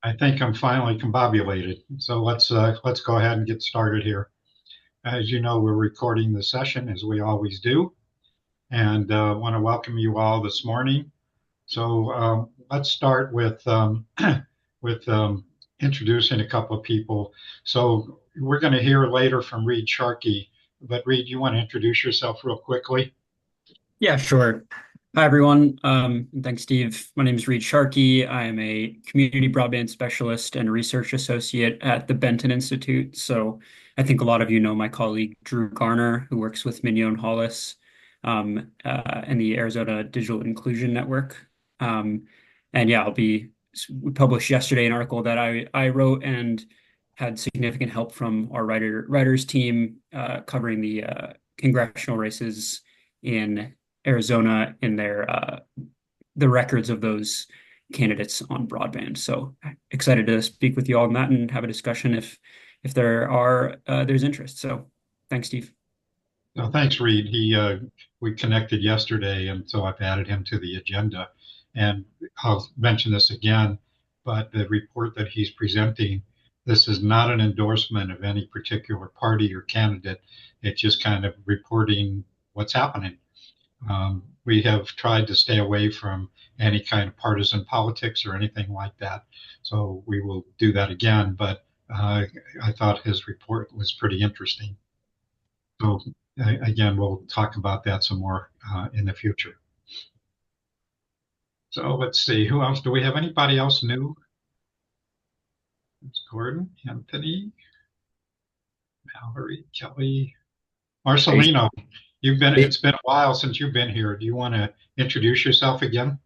I think I'm finally combobulated. So let's go ahead and get started here. As you know, we're recording the session as we always do, and want to welcome you all this morning. So let's start with with introducing a couple of people. So we're going to hear later from Reed Sharkey, but Reed, you want to introduce yourself real quickly? Yeah, sure. Hi, everyone. And thanks, Steve. My name is Reed Sharkey. I am a community broadband specialist and research associate at the Benton Institute. So I think a lot of you know my colleague Drew Garner, who works with Mignon Hollis and the Arizona Digital Inclusion Network. Um, and yeah, we published yesterday an article that I wrote and had significant help from our writers team covering the congressional races in Arizona in the records of those candidates on broadband. So excited to speak with you all on that and have a discussion if there's interest. So thanks, Steve. No, thanks, Reed. We connected yesterday, and so I've added him to the agenda. And I'll mention this again, but the report that he's presenting, this is not an endorsement of any particular party or candidate. It's just kind of reporting what's happening. We have tried to stay away from any kind of partisan politics or anything like that. So we will do that again. But I thought his report was pretty interesting. So again, we'll talk about that some more in the future. So let's see, who else? Do we have anybody else new? It's Gordon, Anthony, Mallory, Kelly, Hey, Marcelino. hey, It's been a while since you've been here. Do you want to introduce yourself again?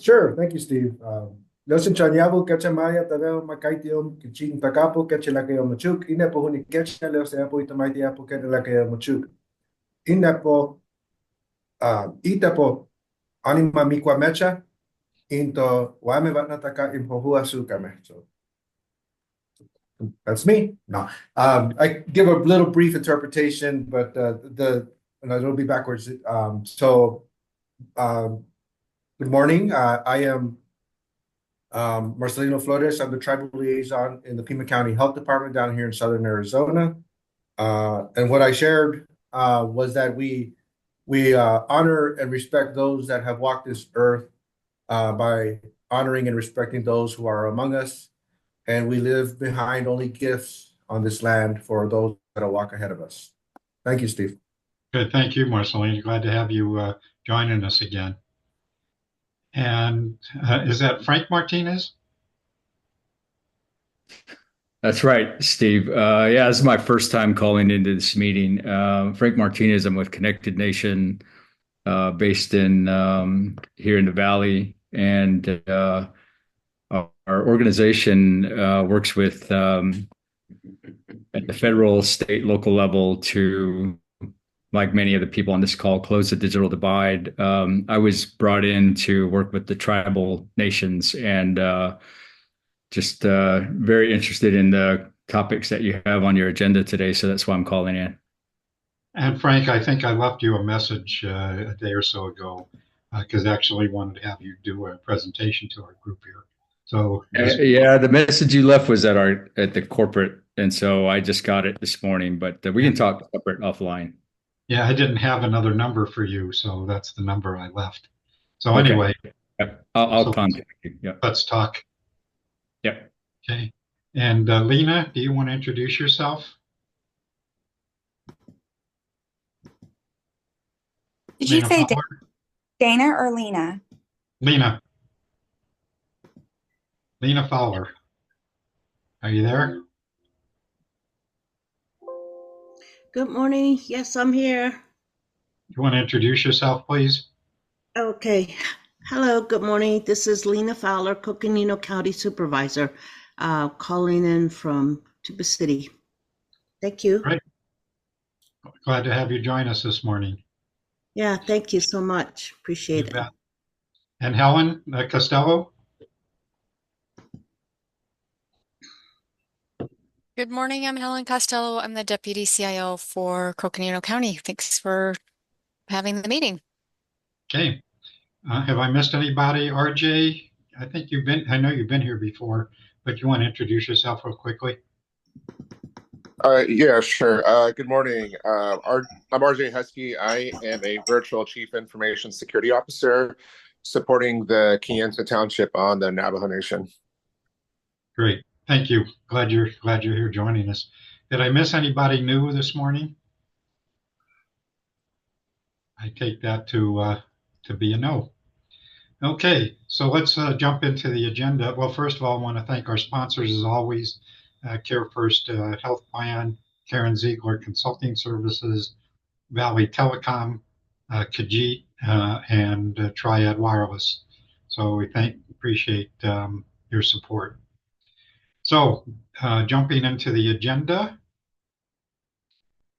sure. Thank you, Steve. Listen, Chanyabu, Kachamaya, Tadeo, Makaitium, Kichin Takapo, Kachelakeo Machuk, Inepo Huni Kachaleo, Seapo, Itamaitia, Puketelakeo Machuk, Inepo, Itapo, Anima Mikwa Mecha, Into Wame Vatnataka, Impohua Sukame. So that's me. No, I give a little brief interpretation, but and it'll be backwards. Um, Good morning. I am Marcelino Flores. I'm the tribal liaison in the Pima County Health Department down here in Southern Arizona. And what I shared was that we honor and respect those that have walked this earth by honoring and respecting those who are among us. And we live behind only gifts on this land for those that will walk ahead of us. Thank you, Steve. Good, thank you, Marcelino. Glad to have you joining us again. And is that Frank Martinez? That's right, Steve. Yeah, this is my first time calling into this meeting. Frank Martinez, I'm with Connected Nation, based in here in the Valley, and our organization works with at the federal, state, local level to, like many of the people on this call, close the digital divide. I was brought in to work with the tribal nations and just very interested in the topics that you have on your agenda today. So that's why I'm calling in. And Frank, I think I left you a message a day or so ago because I actually wanted to have you do a presentation to our group here. So this, Yeah, the message you left was at the corporate, and so I just got it this morning. But we can talk separate offline. yeah, I didn't have another number for you, so that's the number I left. So Okay, anyway, yep. I'll so contact you. Yep. let's talk. Yep. Okay. And Lena, do you want to introduce yourself? Did you Lena say Fowler? Dana or Lena? Lena, Lena Fowler. Are you there? Good morning. Yes, I'm here. You want to introduce yourself, please? Okay. Hello, good morning. This is Lena Fowler, Coconino County Supervisor, calling in from Tuba City. Thank you. Great. Glad to have you join us this morning. Yeah, thank you so much. You Appreciate it. bet. And Helen Costello? Good morning. I'm Helen Costello. I'm the Deputy CIO for Coconino County. Thanks for having the meeting. Okay. Have I missed anybody? RJ, I think I know you've been here before, but you want to introduce yourself real quickly? Yeah, sure. Good morning. I'm RJ Husky. I am a virtual Chief Information Security Officer supporting the Kayenta Township on the Navajo Nation. Great. Thank you. Glad you're here joining us. Did I miss anybody new this morning? I take that to be a no. Okay, so let's jump into the agenda. Well, first of all, I want to thank our sponsors as always, Care First Health Plan, Karen Ziegler Consulting Services, Valley Telecom, Khajiit, and Triad Wireless. So we appreciate your support. So jumping into the agenda.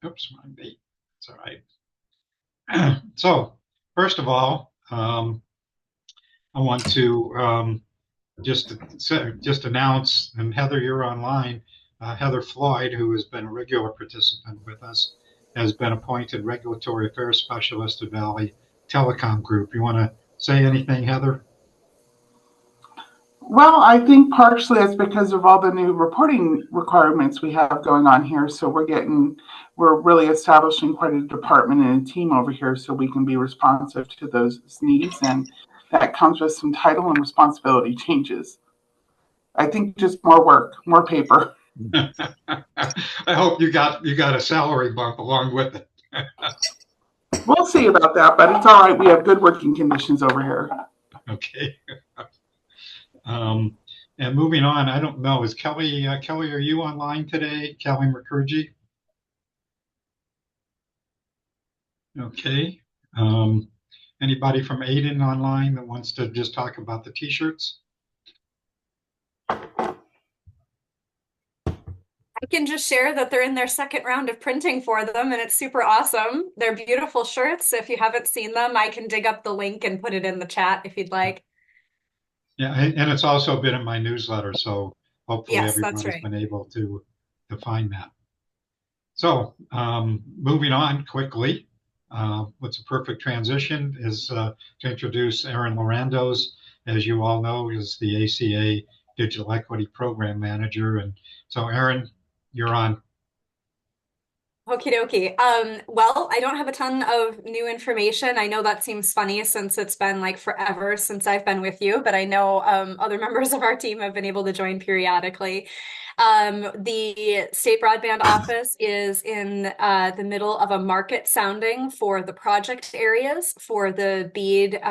Oops, my bait. It's all right. So first of all, I want to just announce, and Heather, you're online. Heather Floyd, who has been a regular participant with us, has been appointed Regulatory Affairs Specialist at Valley Telecom Group. You want to say anything, Heather? Well, I think partially it's because of all the new reporting requirements we have going on here. So we're really establishing quite a department and a team over here so we can be responsive to those needs. And that comes with some title and responsibility changes. I think just more work, more paper. I hope you got a salary bump along with it. We'll see about that, but it's all right. We have good working conditions over here. Okay. And moving on, I don't know, is Kelly, are you online today? Kelly Mukherjee? Okay. Anybody from Aiden online that wants to just talk about the t-shirts? I can just share that they're in their second round of printing for them, and it's super awesome. They're beautiful shirts. If you haven't seen them, I can dig up the link and put it in the chat if you'd like. Yeah, and it's also been in my newsletter, so hopefully Yes, that's everybody's right. been able to find that. So moving on quickly, what's a perfect transition is to introduce Aaron Lorandos. As you all know, is the ACA Digital Equity Program Manager. And so Aaron, you're on. Okie dokie. Well, I don't have a ton of new information. I know that seems funny since it's been like forever since I've been with you, but I know other members of our team have been able to join periodically. The state broadband office is in the middle of a market sounding for the project areas for the BEAD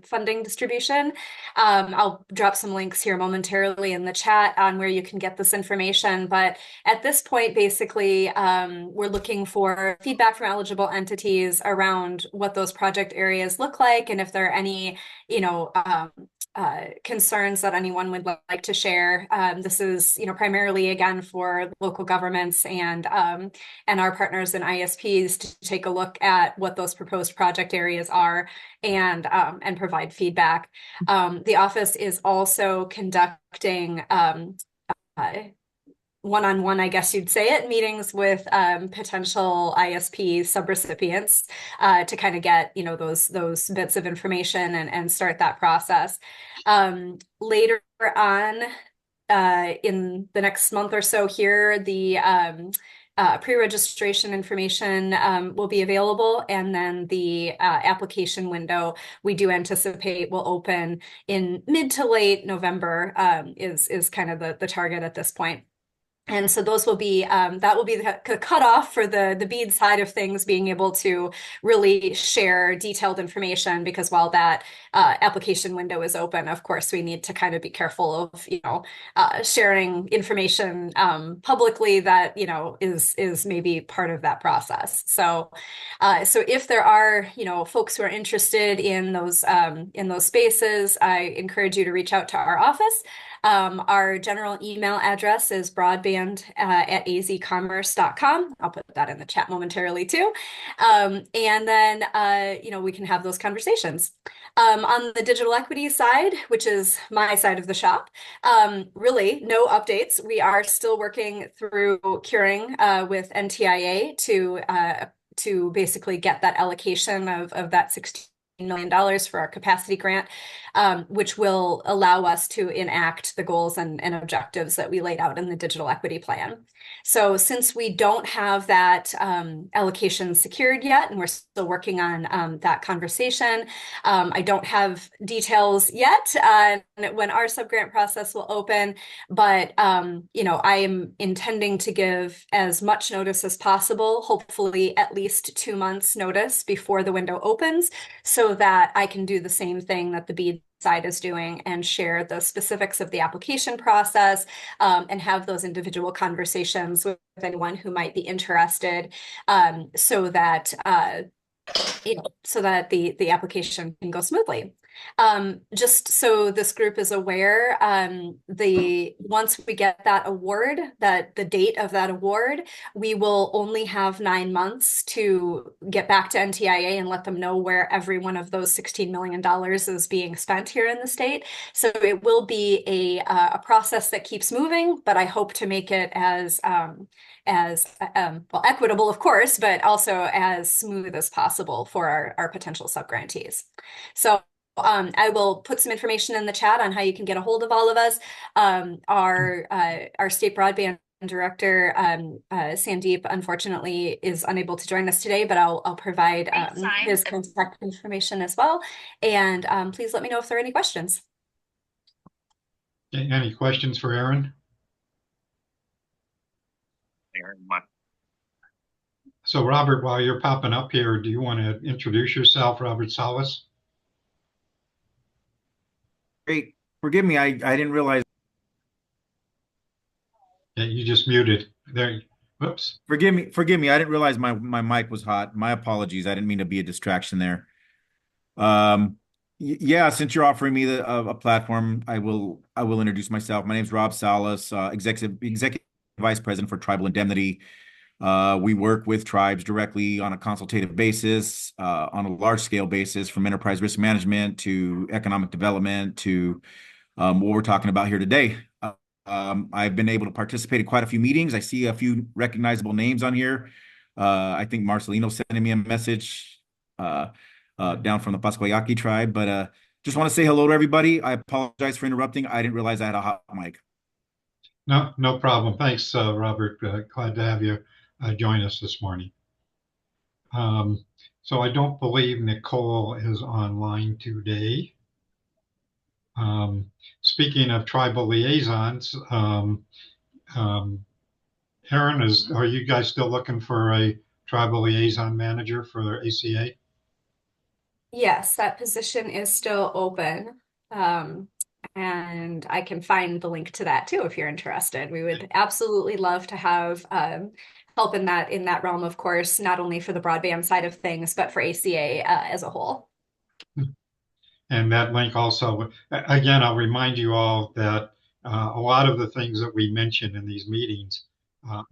funding distribution. I'll drop some links here momentarily in the chat on where you can get this information. But at this point, basically, we're looking for feedback from eligible entities around what those project areas look like and if there are any, concerns that anyone would like to share. This is, primarily again for local governments and our partners and ISPs to take a look at what those proposed project areas are and provide feedback. The office is also conducting one-on-one, I guess you'd say it, meetings with potential ISP subrecipients to kind of get, those bits of information and start that process. Later on in the next month or so here, the pre-registration information will be available, and then the application window we do anticipate will open in mid to late November is kind of the target at this point. And so those will be that will be the cutoff for the BEAD side of things, being able to really share detailed information, because while that application window is open, of course, we need to kind of be careful of sharing information publicly that is maybe part of that process. So if there are folks who are interested in those spaces, I encourage you to reach out to our office. Our general email address is broadband at azcommerce.com. I'll put that in the chat momentarily too. And then, we can have those conversations. On the digital equity side, which is my side of the shop, really no updates. We are still working through curing with NTIA to basically get that allocation of that $16 million for our capacity grant. which will allow us to enact the goals and objectives that we laid out in the digital equity plan. So since we don't have that allocation secured yet, and we're still working on that conversation, I don't have details yet when our subgrant process will open, but I am intending to give as much notice as possible, hopefully at least 2 months notice before the window opens, so that I can do the same thing that the BEAD side is doing and share the specifics of the application process, and have those individual conversations with anyone who might be interested, so that the application can go smoothly. Just so this group is aware, once we get that award, that the date of that award, we will only have 9 months to get back to NTIA and let them know where every one of those $16 million is being spent here in the state. So it will be a process that keeps moving, but I hope to make it as well, equitable, of course, but also as smooth as possible for our potential subgrantees. So I will put some information in the chat on how you can get a hold of all of us. Our state broadband director, Sandeep, unfortunately is unable to join us today, but I'll provide his contact information as well. And please let me know if there are any questions. Any questions for Aaron? So Robert, while you're popping up here, do you want to introduce yourself, Robert Salas? Great. Forgive me, I didn't realize. Yeah, you just muted. There. Whoops. Forgive me. I didn't realize my mic was hot. My apologies. I didn't mean to be a distraction there. Yeah, since you're offering me a platform, I will introduce myself. My name is Rob Salas, executive vice president for Tribal Indemnity. We work with tribes directly on a consultative basis, on a large scale basis, from enterprise risk management to economic development to what we're talking about here today. I've been able to participate in quite a few meetings. I see a few recognizable names on here. I think Marcelino sending me a message down from the Pasquayaki tribe, but just want to say hello to everybody. I apologize for interrupting. I didn't realize I had a hot mic. No problem. Thanks, Robert. Glad to have you join us this morning. So I don't believe Nicole is online today. Speaking of tribal liaisons, Aaron, are you guys still looking for a tribal liaison manager for ACA? Yes, that position is still open. And I can find the link to that too if you're interested. We would absolutely love to have help in that realm, of course, not only for the broadband side of things, but for ACA as a whole. And that link also, again, I'll remind you all that a lot of the things that we mention in these meetings,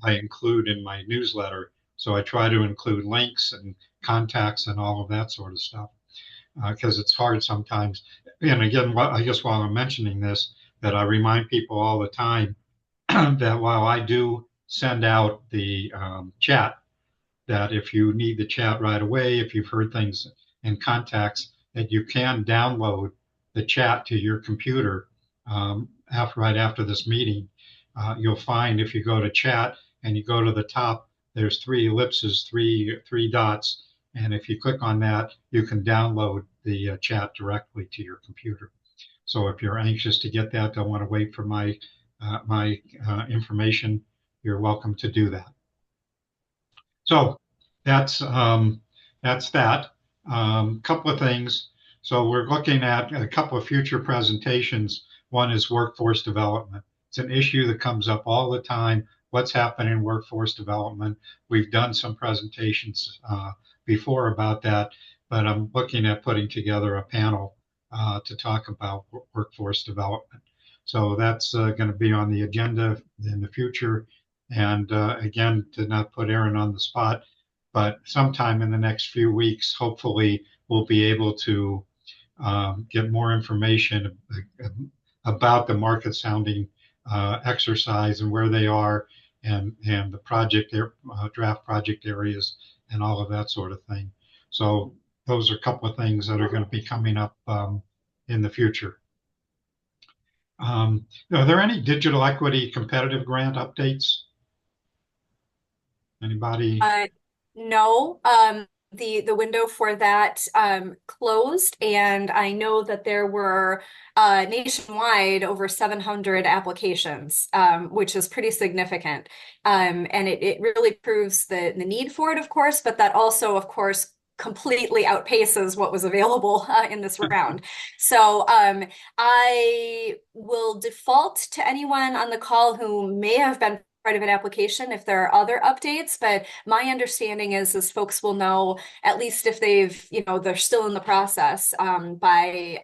I include in my newsletter. So I try to include links and contacts and all of that sort of stuff, because it's hard sometimes. And again, I guess while I'm mentioning this, that I remind people all the time that while I do send out the chat, that if you need the chat right away, if you've heard things in contacts, that you can download the chat to your computer right after this meeting. You'll find if you go to chat and you go to the top, there's three ellipses, three dots. And if you click on that, you can download the chat directly to your computer. So if you're anxious to get that, don't want to wait for my information, you're welcome to do that. So that's that. Couple of things. So we're looking at a couple of future presentations. One is workforce development. It's an issue that comes up all the time. What's happening in workforce development? We've done some presentations before about that, but I'm looking at putting together a panel to talk about workforce development. So that's going to be on the agenda in the future. And again, to not put Aaron on the spot, but sometime in the next few weeks, hopefully we'll be able to get more information about the market sounding exercise and where they are, and the project draft project areas and all of that sort of thing. So those are a couple of things that are going to be coming up in the future. Are there any digital equity competitive grant updates? Anybody? No, the window for that closed, and I know that there were nationwide over 700 applications, which is pretty significant. And it really proves the need for it, of course, but that also, of course, completely outpaces what was available in this round. So I will default to anyone on the call who may have been part of an application if there are other updates, but my understanding is folks will know at least if they've, they're still in the process by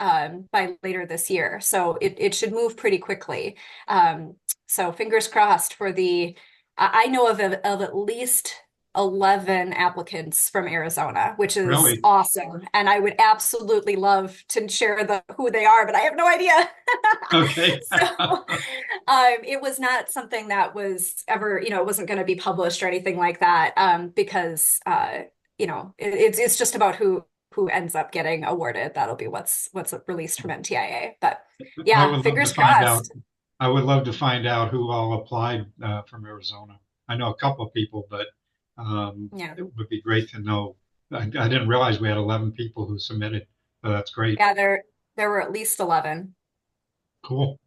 later this year. So it should move pretty quickly. So fingers crossed for I know of at least 11 applicants from Arizona, which is Really? awesome. And I would absolutely love to share who they are, but I have no idea. Okay. So it was not something that was ever, it wasn't going to be published or anything like that, because it's just about who ends up getting awarded. That'll be what's released from NTIA. But I yeah, would love fingers to find out. crossed. I would love to find out who all applied from Arizona. I know a couple of people, but Yeah. it would be great to know. I didn't realize we had 11 people who submitted, so that's great. Yeah, there were at least 11. Cool.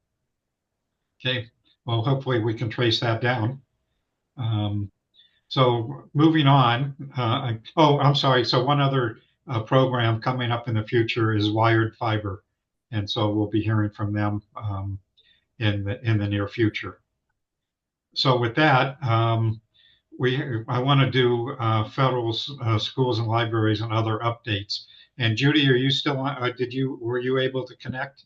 Okay. Well, hopefully we can trace that down. So moving on. I'm sorry. So one other program coming up in the future is Wired Fiber, and so we'll be hearing from them in the near future. So with that, I want to do federal schools and libraries and other updates. And Judy, are you still on? Were you able to connect?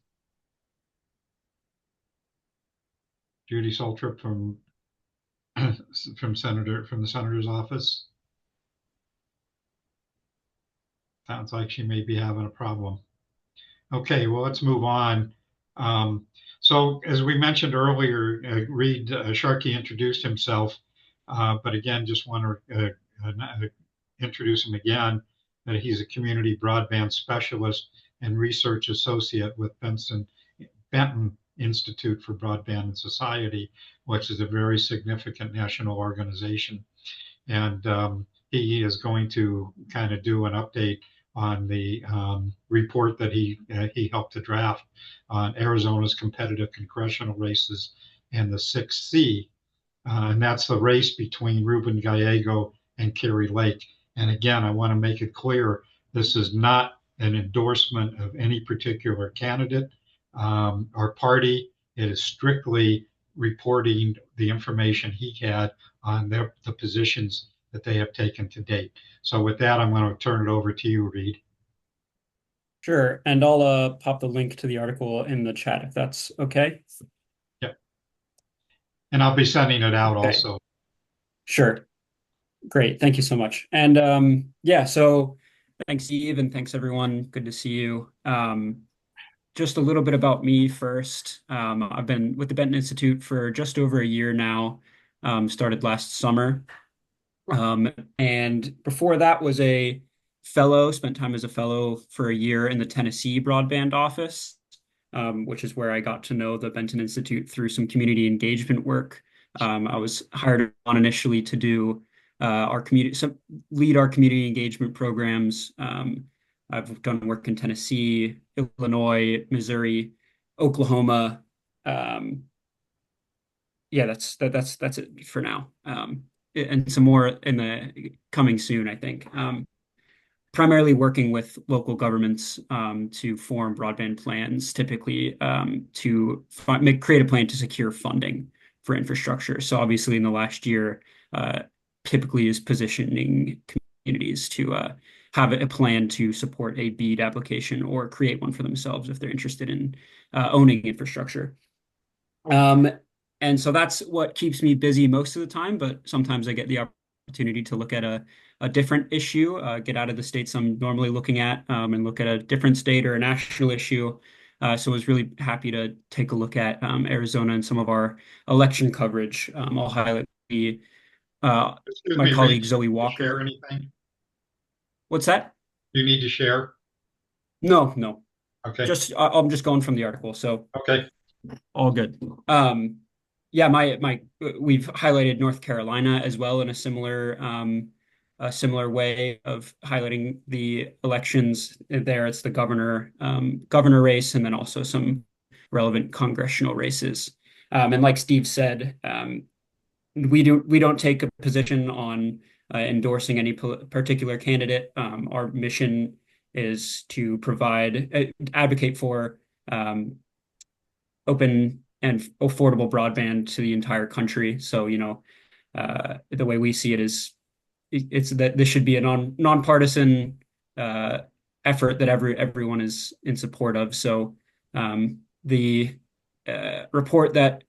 Judy Soltrip from the senator's office. Sounds like she may be having a problem. Okay, well, let's move on. So as we mentioned earlier, Reed Sharkey introduced himself, but again, just want to introduce him again, that he's a community broadband specialist and research associate with Benton Institute for Broadband and Society, which is a very significant national organization. And he is going to kind of do an update on the report that he helped to draft on Arizona's competitive congressional races and the 6C. And that's the race between Ruben Gallego and Kari Lake. And again, I want to make it clear, this is not an endorsement of any particular candidate or party. It is strictly reporting the information he had on the positions that they have taken to date. So with that, I'm going to turn it over to you, Reed. Sure. And I'll pop the link to the article in the chat if that's okay. Yep. And I'll be sending it out Okay. also. Sure. Great. Thank you so much. And yeah, so thanks, Eve, and thanks, everyone. Good to see you. Just a little bit about me first. I've been with the Benton Institute for just over a year now, started last summer. And before that was a fellow, spent time as a fellow for a year in the Tennessee broadband office, which is where I got to know the Benton Institute through some community engagement work. I was hired on initially to do lead our community engagement programs. I've done work in Tennessee, Illinois, Missouri, Oklahoma. Yeah, that's it for now. And some more in the coming soon, I think. Primarily working with local governments to form broadband plans, typically to create a plan to secure funding for infrastructure. So obviously in the last year, typically is positioning communities to have a plan to support a BEAD application or create one for themselves if they're interested in owning infrastructure. And so that's what keeps me busy most of the time, but sometimes I get the opportunity to look at a different issue, get out of the states I'm normally looking at, and look at a different state or a national issue. So I was really happy to take a look at Arizona and some of our election coverage. I'll highlight my colleague Reed, Zoe share Walker. anything? What's that? You need to share? No. Okay. I'm just going from the article, so Okay. all good. Yeah, we've highlighted North Carolina as well in a similar way of highlighting the elections there. It's the governor race, and then also some relevant congressional races. And like Steve said, we don't take a position on endorsing any particular candidate. Our mission is to advocate for open and affordable broadband to the entire country. So, the way we see it is it's that this should be a nonpartisan effort that everyone is in support of. So, the report that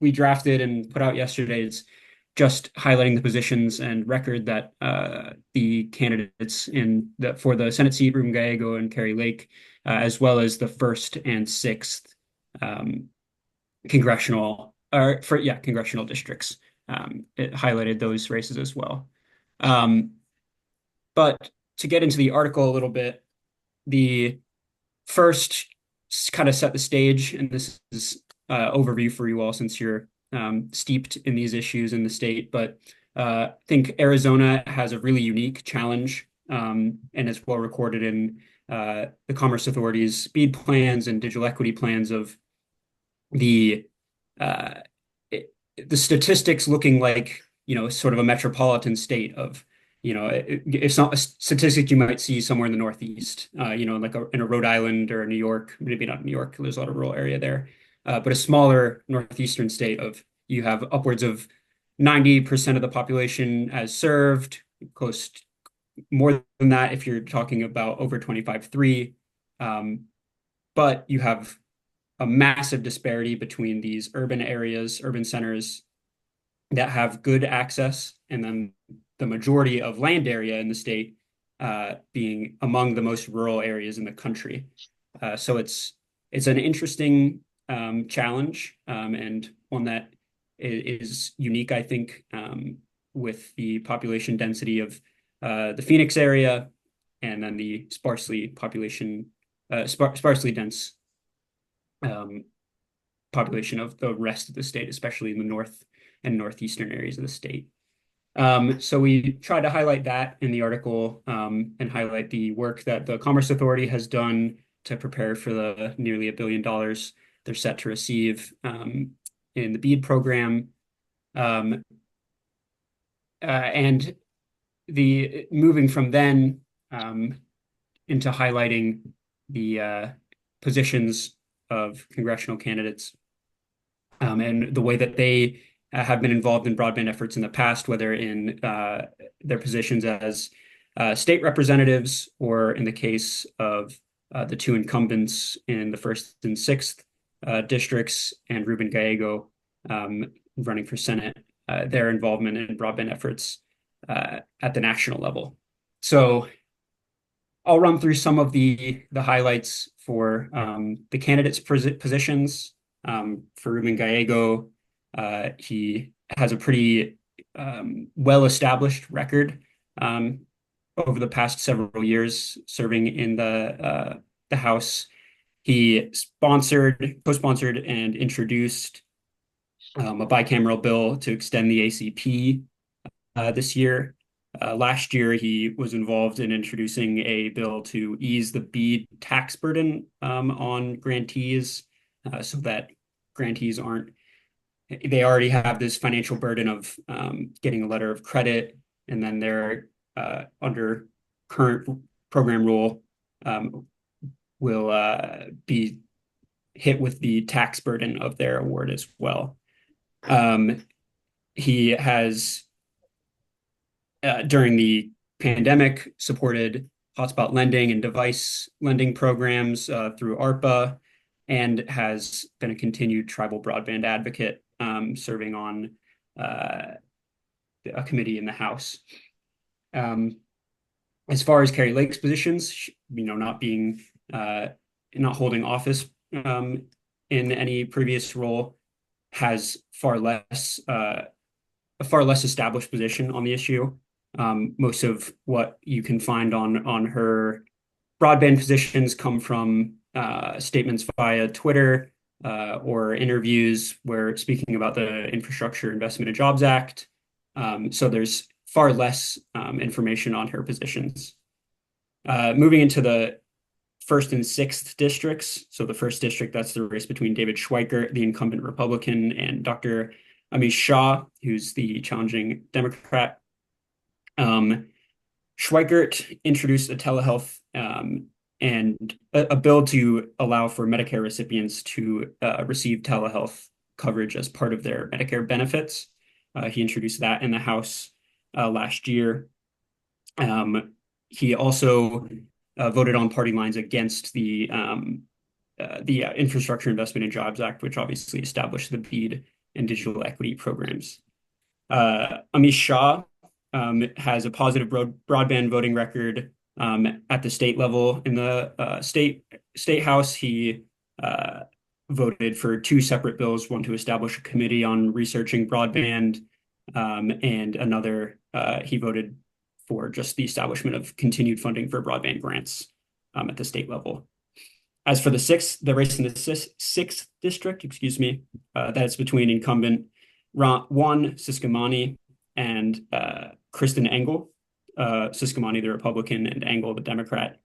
we drafted and put out yesterday is just highlighting the positions and record that the candidates for the Senate seat, Ruben Gallego and Kari Lake, as well as the first and sixth congressional districts. It highlighted those races as well. But to get into the article a little bit, the first kind of set the stage, and this is overview for you all since you're steeped in these issues in the state. But I think Arizona has a really unique challenge, and it's well recorded in the Commerce Authority's speed plans and digital equity plans of the uh, the statistics looking like, sort of a metropolitan state of, it's not a statistic you might see somewhere in the Northeast, like in a Rhode Island or a New York, maybe not New York, there's a lot of rural area there, but a smaller Northeastern state of, you have upwards of 90% of the population as served, more than that if you're talking about over 25.3. But you have a massive disparity between these urban centers that have good access, and then the majority of land area in the state being among the most rural areas in the country. So it's an interesting challenge, and one that is unique, I think, with the population density of the Phoenix area, and then the sparsely dense population of the rest of the state, especially in the north and northeastern areas of the state. So we try to highlight that in the article, and highlight the work that the Commerce Authority has done to prepare for the nearly $1 billion they're set to receive in the BEAD program. And the moving from then into highlighting the positions of congressional candidates, and the way that they have been involved in broadband efforts in the past, whether in their positions as state representatives, or in the case of the two incumbents in the first and sixth districts, and Ruben Gallego running for Senate, their involvement in broadband efforts at the national level. So I'll run through some of the highlights for the candidates' positions. For Ruben Gallego, he has a pretty well-established record over the past several years serving in the House. He co-sponsored, and introduced a bicameral bill to extend the ACP this year. Last year, he was involved in introducing a bill to ease the BEAD tax burden on grantees, so that grantees they already have this financial burden of getting a letter of credit, and then they're under current program rule will be hit with the tax burden of their award as well. He has during the pandemic supported hotspot lending and device lending programs through ARPA, and has been a continued tribal broadband advocate, serving on a committee in the House. As far as Kari Lake's positions, not holding office in any previous role, has a far less established position on the issue. Most of what you can find on her broadband positions come from statements via Twitter or interviews where speaking about the Infrastructure Investment and Jobs Act. So there's far less information on her positions. Moving into the first and sixth districts. So the first district, that's the race between David Schweikert, the incumbent Republican, and Dr. Amish Shah, who's the challenging Democrat. Schweikert introduced a telehealth and a bill to allow for Medicare recipients to receive telehealth coverage as part of their Medicare benefits. He introduced that in the House last year. He also voted on party lines against the Infrastructure Investment and Jobs Act, which obviously established the BEAD and digital equity programs. Amish Shah has a positive broadband voting record at the state level. In the state house, he voted for two separate bills, one to establish a committee on researching broadband, and another he voted for just the establishment of continued funding for broadband grants at the state level. As for the race in the sixth district, that's between incumbent Juan Ciscomani and Kristen Engel. Ciscomani, the Republican, and Engel, the Democrat.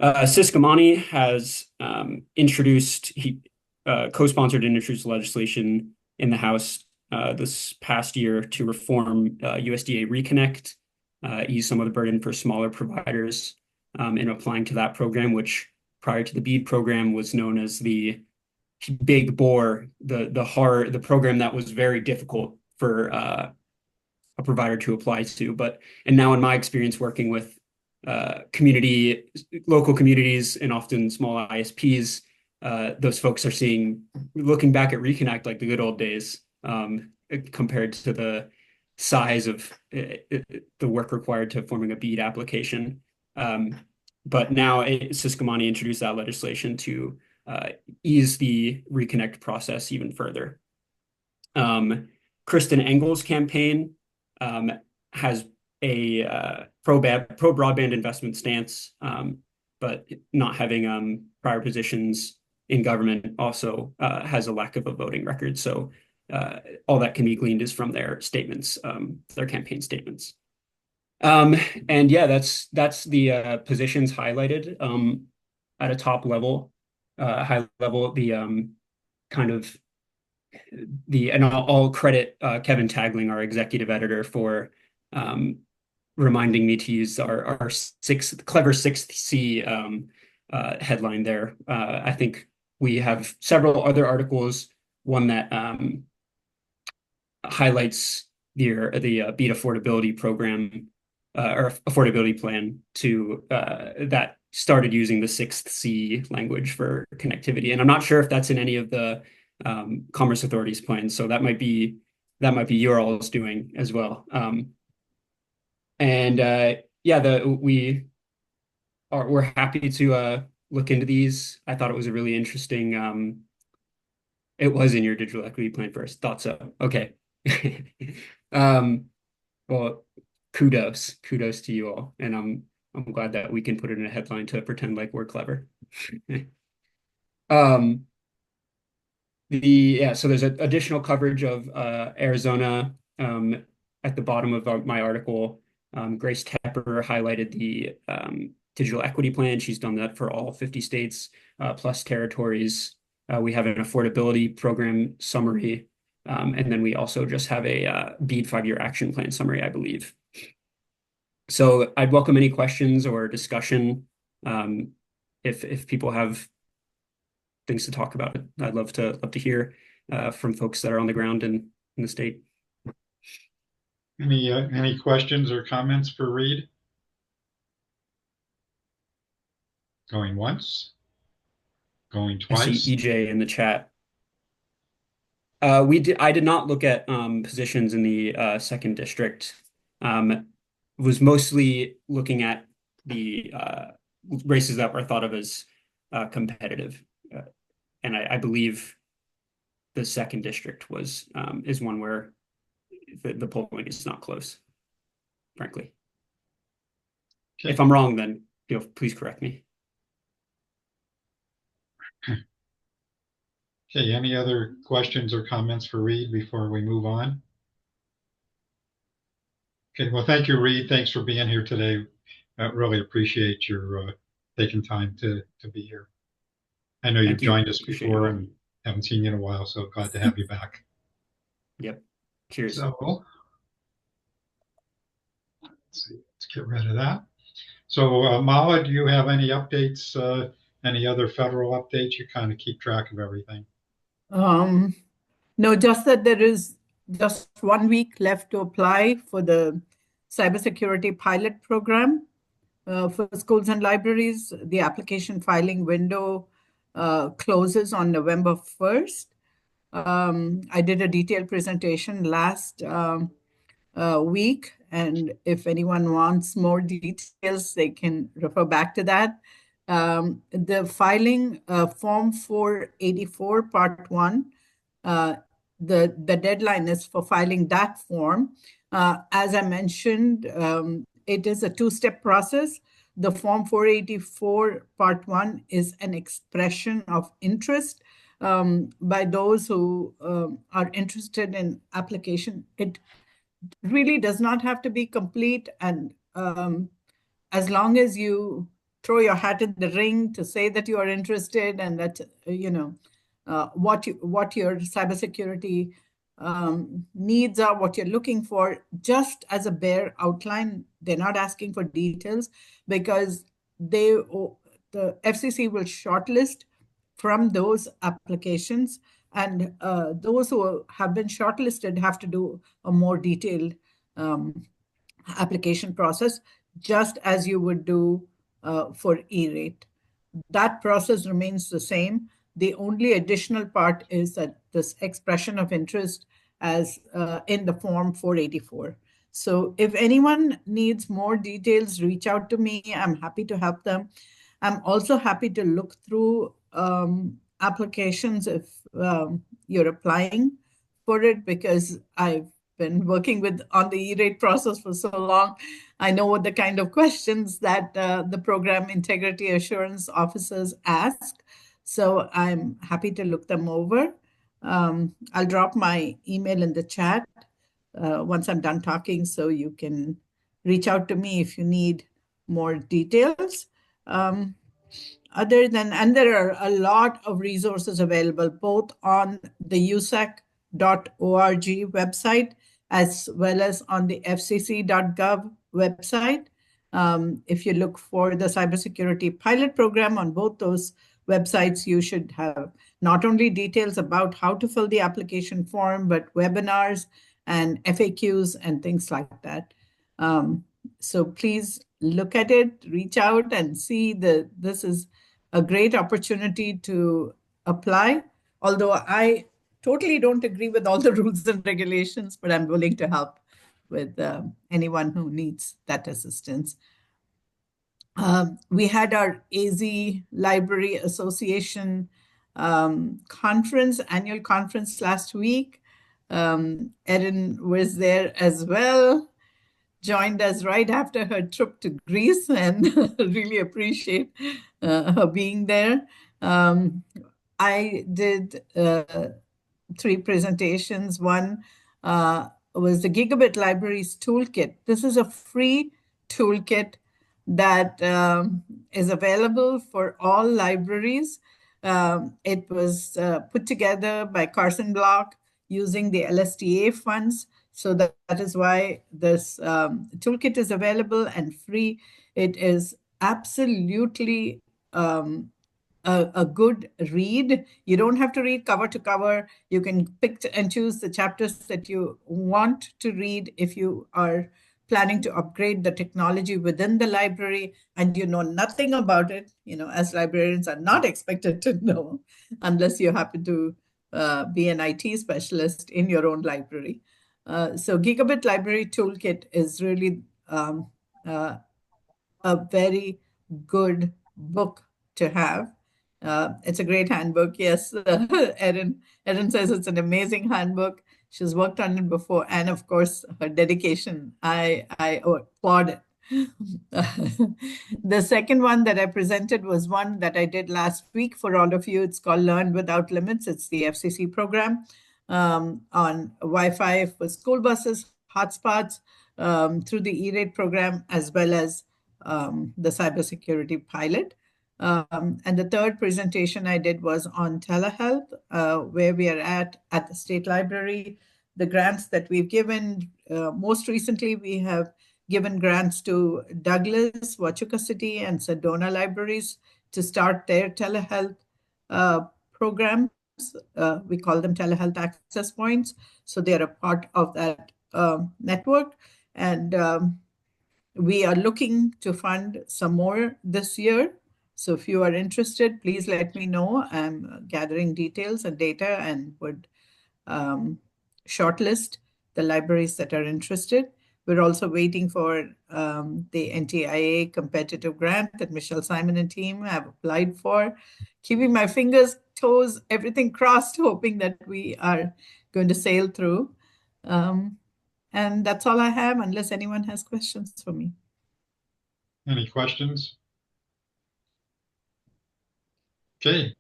Ciscomani has co-sponsored and introduced legislation in the House this past year to reform USDA Reconnect, ease some of the burden for smaller providers in applying to that program, which prior to the BEAD program was known as the Big Bore, the program that was very difficult for a provider to apply to. And now in my experience working with local communities and often small ISPs, those folks are looking back at Reconnect like the good old days compared to the size of the work required to forming a BEAD application. But now Ciscomani introduced that legislation to ease the Reconnect process even further. Kristen Engel's campaign has a pro-broadband investment stance, but not having prior positions in government also has a lack of a voting record. So all that can be gleaned is from their statements, their campaign statements. And yeah, that's the positions highlighted at a top level, high level. And I'll credit Kevin Tagling, our executive editor, for reminding me to use our clever 6C headline there. I think we have several other articles, one that highlights the BEAD affordability program or affordability plan that started using the 6C language for connectivity. And I'm not sure if that's in any of the Commerce Authority's plans, so that might be your all's doing as well. We're happy to look into these. I thought it was a really interesting. It was in your digital equity plan first. Thought so. Okay. Well, kudos to you all, and I'm glad that we can put it in a headline to pretend like we're clever. So there's additional coverage of Arizona at the bottom of my article. Grace Tepper highlighted the digital equity plan. She's done that for all 50 states plus territories. We have an affordability program summary, and then we also just have a BEAD 5-year action plan summary, I believe. So I'd welcome any questions or discussion if people have things to talk about. I'd love to hear from folks that are on the ground in the state. Any questions or comments for Reed? Going once? Going twice? I see EJ in the chat. I did not look at positions in the second district. Was mostly looking at the races that were thought of as competitive, and I believe the second district is one where the polling is not close, frankly. Okay. If I'm wrong, then please correct me. Okay, any other questions or comments for Reed before we move on? Okay, well, thank you, Reed. Thanks for being here today. I really appreciate your taking time to be here. I know you've Thank you. joined us Appreciate your before role. and haven't seen you in a while, so glad to have you back. Yep. Cheers. So let's get rid of that. So Mala, do you have any updates, any other federal updates? You kind of keep track of everything. No, just that there is just 1 week left to apply for the cybersecurity pilot program for schools and libraries. The application filing window closes on November 1st. I did a detailed presentation last week, and if anyone wants more details, they can refer back to that. The filing Form 484, Part 1, the deadline is for filing that form. As I mentioned, it is a two-step process. The Form 484, Part 1 is an expression of interest by those who are interested in application. It really does not have to be complete, and as long as you throw your hat in the ring to say that you are interested and that what your cybersecurity needs are, what you're looking for, just as a bare outline. They're not asking for details because the FCC will shortlist from those applications, and those who have been shortlisted have to do a more detailed application process, just as you would do for E-rate. That process remains the same. The only additional part is that this expression of interest as in the Form 484. So if anyone needs more details, reach out to me. I'm happy to help them. I'm also happy to look through applications if you're applying for it, because I've been working on the E-rate process for so long. I know what the kind of questions that the program integrity assurance officers ask. So I'm happy to look them over. I'll drop my email in the chat once I'm done talking, so you can reach out to me if you need more details. And there are a lot of resources available both on the usec.org website as well as on the fcc.gov website. If you look for the cybersecurity pilot program on both those websites, you should have not only details about how to fill the application form, but webinars and FAQs and things like that. So please look at it, reach out and see that this is a great opportunity to apply. Although I totally don't agree with all the rules and regulations, but I'm willing to help with anyone who needs that assistance. We had our AZ Library Association annual conference last week. Erin was there as well, joined us right after her trip to Greece, and really appreciate her being there. I did 3 presentations. One was the Gigabit Libraries Toolkit. This is a free toolkit that is available for all libraries. It was put together by Carson Block using the LSTA funds. So that is why this toolkit is available and free. It is absolutely a good read. You don't have to read cover to cover. You can pick and choose the chapters that you want to read if you are planning to upgrade the technology within the library and you know nothing about it. As librarians are not expected to know unless you happen to be an IT specialist in your own library. So Gigabit Library Toolkit is really a very good book to have. It's a great handbook. Yes, Erin says it's an amazing handbook. She's worked on it before, and of course, her dedication. I applaud it. The second one that I presented was one that I did last week for all of you. It's called Learn Without Limits. It's the FCC program on Wi-Fi for school buses, hotspots, through the E-rate program, as well as the cybersecurity pilot. And the third presentation I did was on telehealth, where we are at the state library, the grants that we've given. Most recently, we have given grants to Douglas, Wachuca City, and Sedona libraries to start their telehealth programs. We call them telehealth access points. So they're a part of that network. And we are looking to fund some more this year. So if you are interested, please let me know. I'm gathering details and data and would shortlist the libraries that are interested. We're also waiting for the NTIA competitive grant that Michelle Simon and team have applied for. Keeping my fingers, toes, everything crossed, hoping that we are going to sail through. And that's all I have, unless anyone has questions for me. Any questions? Okay.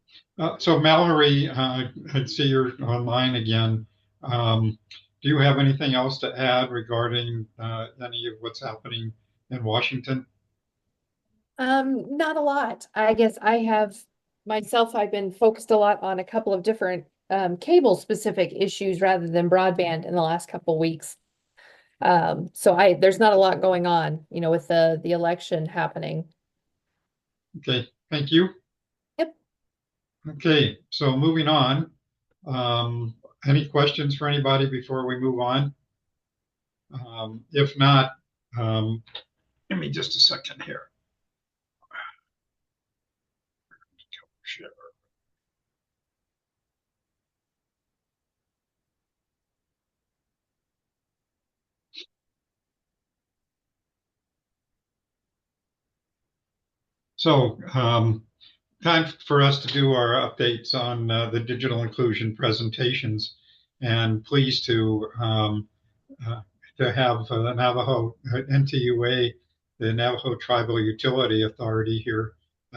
So Mallory, I see you're online again. Do you have anything else to add regarding any of what's happening in Washington? Not a lot. I guess I've been focused a lot on a couple of different cable specific issues rather than broadband in the last couple of weeks. So there's not a lot going on, with the election happening. Okay, thank you. Yep. Okay, so moving on. Any questions for anybody before we move on? If not, give me just a second here. Share. So, time for us to do our updates on the digital inclusion presentations, and pleased to have the Navajo NTUA, the Navajo Tribal Utility Authority here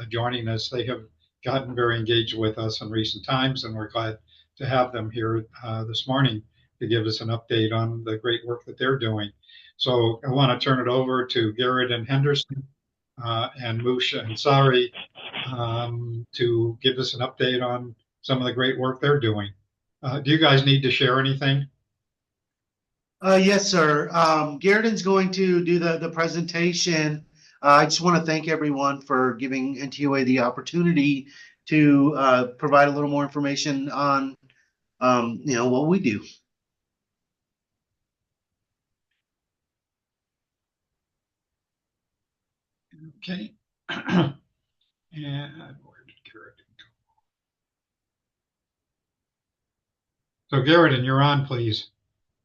joining us. They have gotten very engaged with us in recent times, and we're glad to have them here this morning to give us an update on the great work that they're doing. So I want to turn it over to Garrett and Henderson and Musha and Sari to give us an update on some of the great work they're doing. Do you guys need to share anything? Yes, sir. Garrett's going to do the presentation. I just want to thank everyone for giving NTUA the opportunity to provide a little more information on, what we do. Okay. And where did Garrett go? So Garrett, and you're on, please.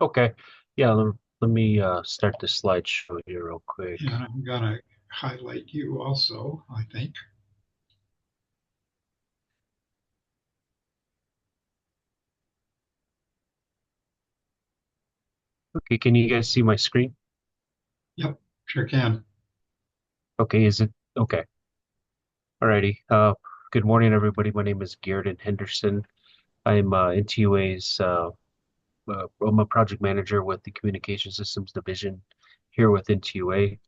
Okay. Yeah, let me start the slideshow here real quick. And I'm gonna highlight you also, I think. Okay, can you guys see my screen? Yep, sure can. Okay, is it okay? Alrighty. Good morning, everybody. My name is Garrett Henderson. I'm NTUA's I'm a project manager with the Communication Systems Division here with NTUA.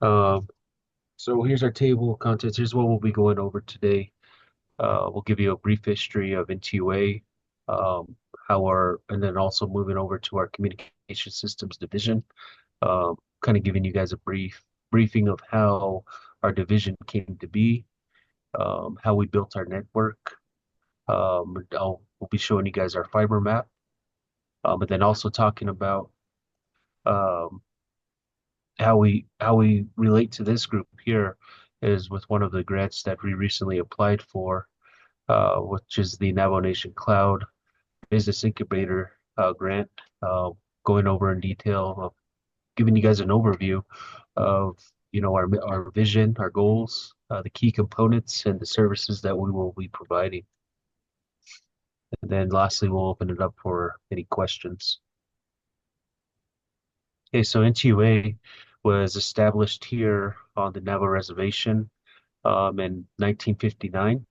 So here's our table of contents. Here's what we'll be going over today. We'll give you a brief history of NTUA, and then also moving over to our Communication Systems Division, kind of giving you guys a briefing of how our division came to be, how we built our network. We'll be showing you guys our fiber map, and then also talking about how we relate to this group here is with one of the grants that we recently applied for, which is the Navajo Nation Cloud Business Incubator grant, going over in detail of giving you guys an overview of our vision, our goals, the key components, and the services that we will be providing. And then lastly, we'll open it up for any questions. Okay, so NTUA was established here on the Navajo Reservation in 1959.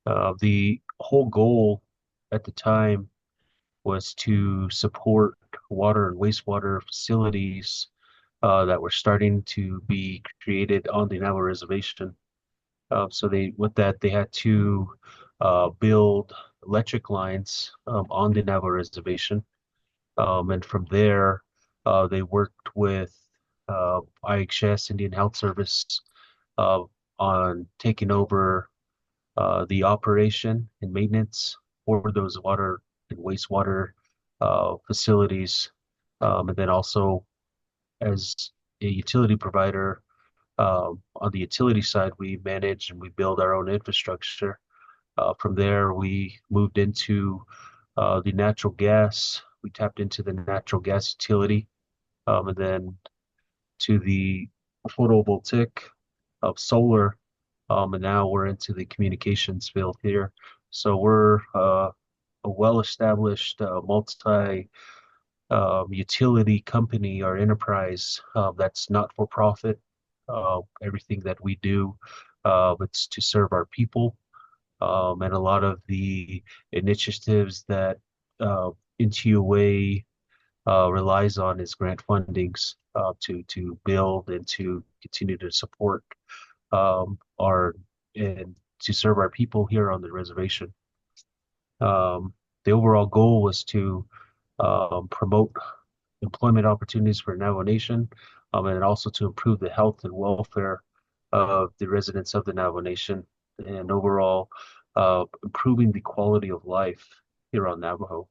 The whole goal at the time was to support water and wastewater facilities that were starting to be created on the Navajo Reservation. So with that, they had to build electric lines on the Navajo Reservation. And from there, they worked with IHS, Indian Health Service, uh, on taking over the operation and maintenance for those water and wastewater facilities. And then also, as a utility provider, on the utility side, we manage and we build our own infrastructure. From there, we moved into the natural gas. We tapped into the natural gas utility, and then to the photovoltaic of solar, and now we're into the communications field here. So we're a well-established multi utility company or enterprise that's not for profit. Everything that we do, it's to serve our people. And a lot of the initiatives that NTUA relies on is grant fundings to build and to continue to support our and to serve our people here on the reservation. The overall goal was to promote employment opportunities for Navajo Nation, and also to improve the health and welfare of the residents of the Navajo Nation, and overall improving the quality of life here on Navajo.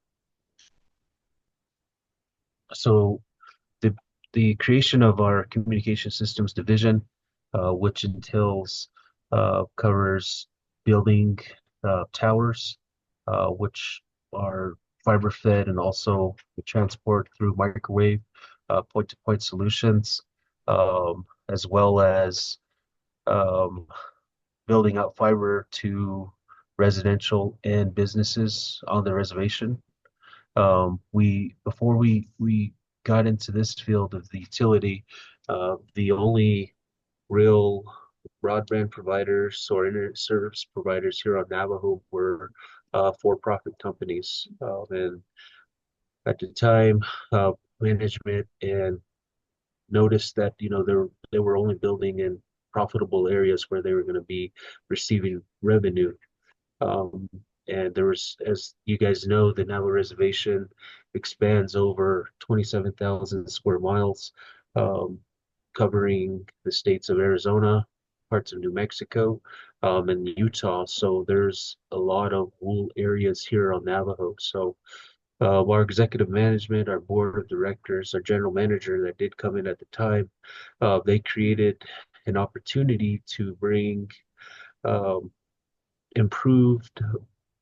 So the the creation of our communication systems division, which entails covers building towers, which are fiber fed, and also transport through microwave point-to-point solutions, as well as um, building out fiber to residential and businesses on the reservation. We before we got into this field of the utility, the only real broadband providers or internet service providers here on Navajo were for-profit companies. And at the time, management and noticed that they were only building in profitable areas where they were going to be receiving revenue. Um, and there was, as you guys know, the Navajo Reservation expands over 27,000 square miles, um, covering the states of Arizona, parts of New Mexico, and Utah. So there's a lot of rural areas here on Navajo. So our executive management, our board of directors, our general manager that did come in at the time, they created an opportunity to bring um, improved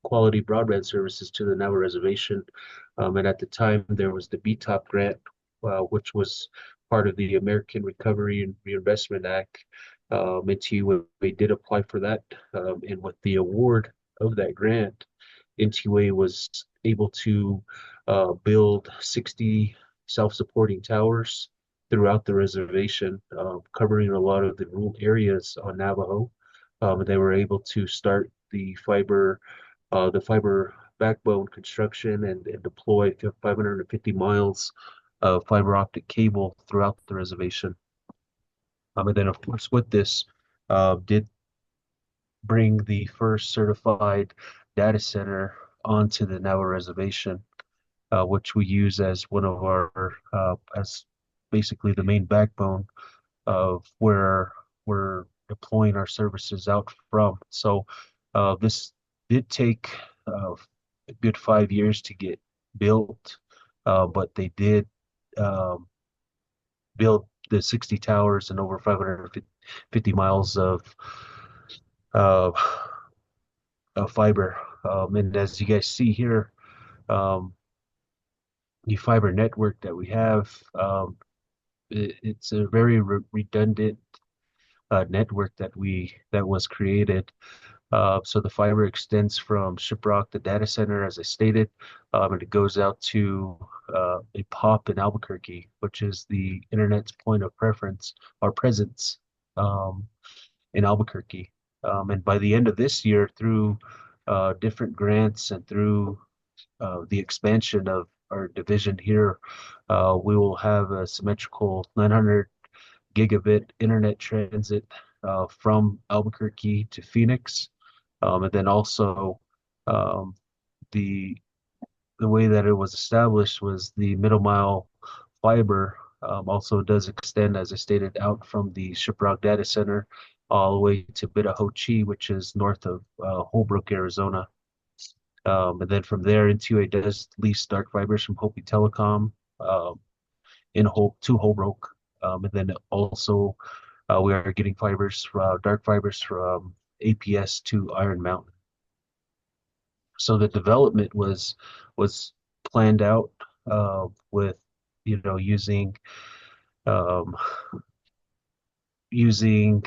quality broadband services to the Navajo Reservation. And at the time, there was the BTOP grant, which was part of the American Recovery and Reinvestment Act. NTUA did apply for that, and with the award of that grant, NTUA was able to build 60 self-supporting towers throughout the reservation, covering a lot of the rural areas on Navajo. They were able to start the fiber backbone construction and deploy 550 miles of fiber optic cable throughout the reservation. And then, of course, with this, did bring the first certified data center onto the Navajo Reservation, which we use as one of our, as basically the main backbone of where we're deploying our services out from. So this did take a good 5 years to get built, but they did um, build the 60 towers and over 550 miles uh, of fiber. And as you guys see here, um, the fiber network that we have, it's a very redundant network that was created So the fiber extends from Shiprock, the data center, as I stated, and it goes out to a POP in Albuquerque, which is the internet's point of preference or presence um, in Albuquerque. And by the end of this year, through different grants and through the expansion of our division here, we will have a symmetrical 900 gigabit internet transit from Albuquerque to Phoenix. And then also um, the the way that it was established was the middle mile fiber also does extend, as I stated, out from the Shiprock data center all the way to Bitahochi, which is north of Holbrook, Arizona. And then from there, Intuit does lease dark fibers from Hopi Telecom to Holbrook. And then also we are getting dark fibers from APS to Iron Mountain. So the development was planned out with using um, using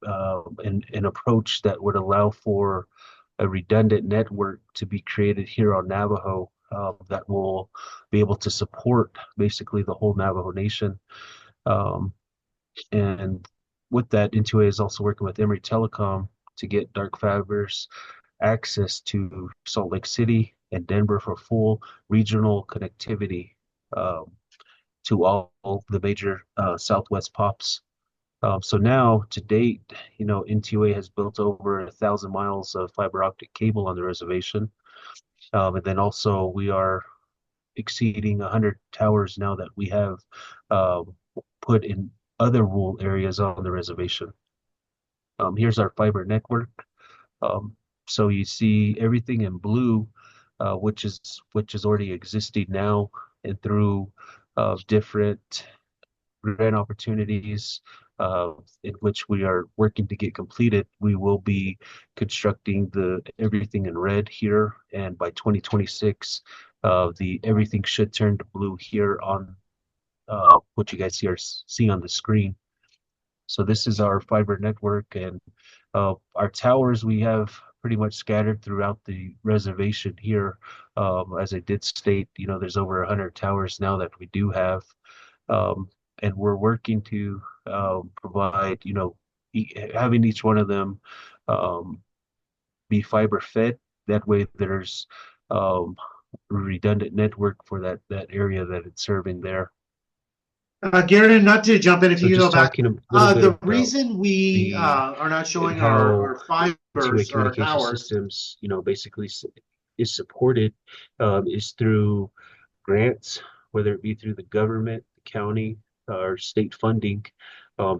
an approach that would allow for a redundant network to be created here on Navajo that will be able to support basically the whole Navajo Nation. And with that, Intuit is also working with Emory Telecom to get dark fibers access to Salt Lake City and Denver for full regional connectivity um, to all the major Southwest pops. So now, to date, NTUA has built over 1,000 miles of fiber optic cable on the reservation, and then also we are exceeding 100 towers now that we have put in other rural areas on the reservation. Here's our fiber network. So you see everything in blue, which is already existing now, and through different grant opportunities in which we are working to get completed, we will be constructing the everything in red here, and by 2026, the everything should turn to blue here on what you guys see on the screen. So this is our fiber network, and our towers we have pretty much scattered throughout the reservation here. As I did state, there's over 100 towers now that we do have, and we're working to provide, having each one of them be fiber fed. That way, there's a redundant network for that area that it's serving there. Garrett, not to jump in if So you go just back. talking a little bit The about reason we are not and showing how our Intuit fibers or our Communication towers. Systems, basically is supported is through grants, whether it be through the government, the county, or state funding.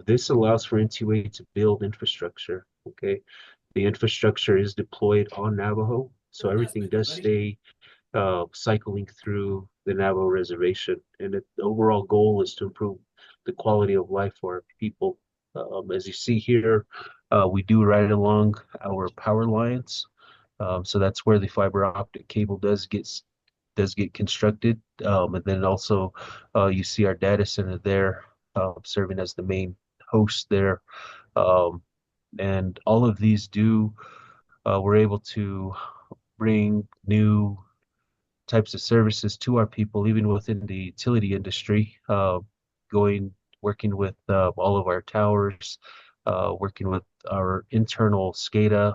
This allows for Intuit to build infrastructure. Okay, the infrastructure is deployed on Navajo, so everything does stay cycling through the Navajo reservation. And the overall goal is to improve the quality of life for our people. As you see here, we do right along our power lines. So that's where the fiber optic cable does get constructed. And then also you see our data center there serving as the main host there. And all of these we're able to bring new types of services to our people, even within the utility industry, working with all of our towers, working with our internal SCADA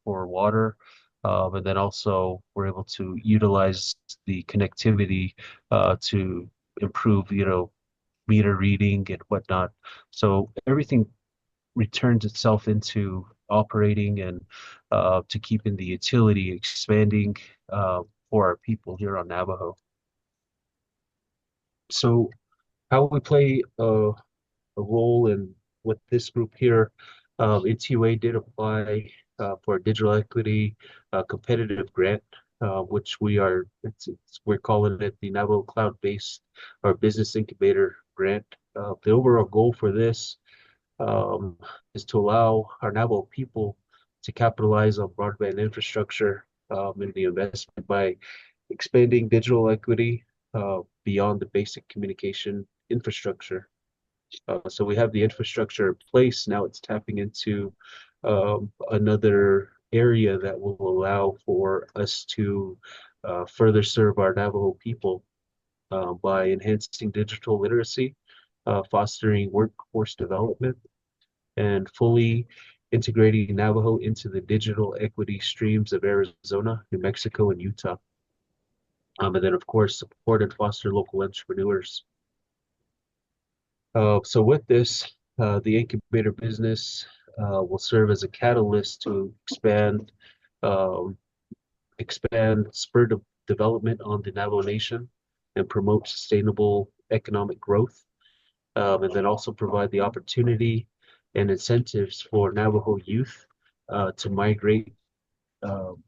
for water, and then also we're able to utilize the connectivity to improve, meter reading and whatnot. So everything returns itself into operating and to keeping the utility expanding for our people here on Navajo. So how we play a role in with this group here, NTUA did apply for a digital equity competitive grant, which we're calling it the Navajo Cloud-based or Business Incubator Grant. The overall goal for this is to allow our Navajo people to capitalize on broadband infrastructure and the investment by expanding digital equity beyond the basic communication infrastructure. So we have the infrastructure in place. Now it's tapping into another area that will allow for us to further serve our Navajo people by enhancing digital literacy, fostering workforce development, and fully integrating Navajo into the digital equity streams of Arizona, New Mexico, and Utah. And then, of course, support and foster local entrepreneurs. So with this, the incubator business will serve as a catalyst to um, expand spur development on the Navajo Nation and promote sustainable economic growth, and then also provide the opportunity and incentives for Navajo youth to migrate,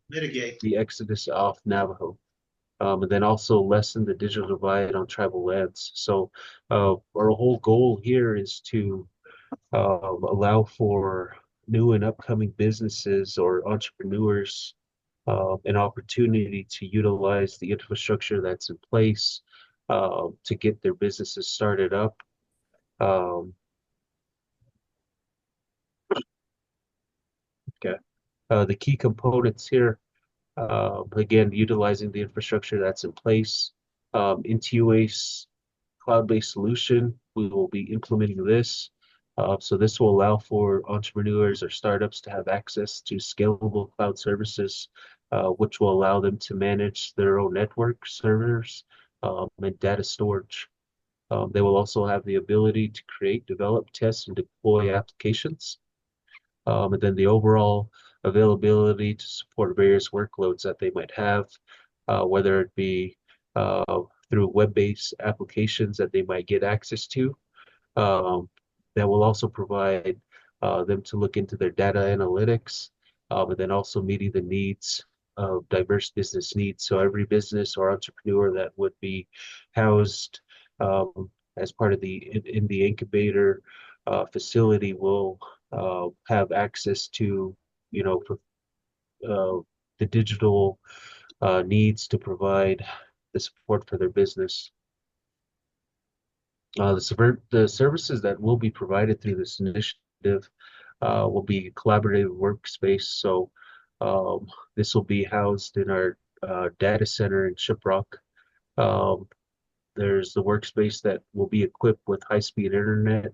Mitigate. the exodus off Navajo. And then also lessen the digital divide on tribal lands. So our whole goal here is to allow for new and upcoming businesses or entrepreneurs an opportunity to utilize the infrastructure that's in place to get their businesses started up. Um, okay. The key components here, again, utilizing the infrastructure that's in place. NTUA's cloud-based solution, we will be implementing this. So this will allow for entrepreneurs or startups to have access to scalable cloud services, which will allow them to manage their own network servers and data storage. They will also have the ability to create, develop, test, and deploy applications. And then the overall availability to support various workloads that they might have, whether it be through web-based applications that they might get access to. That will also provide them to look into their data analytics, and then also meeting the needs of diverse business needs. So every business or entrepreneur that would be housed as part of in the incubator facility will have access to, for, the digital needs to provide the support for their business. The services that will be provided through this initiative will be collaborative workspace. So this will be housed in our data center in Shiprock. There's the workspace that will be equipped with high-speed internet,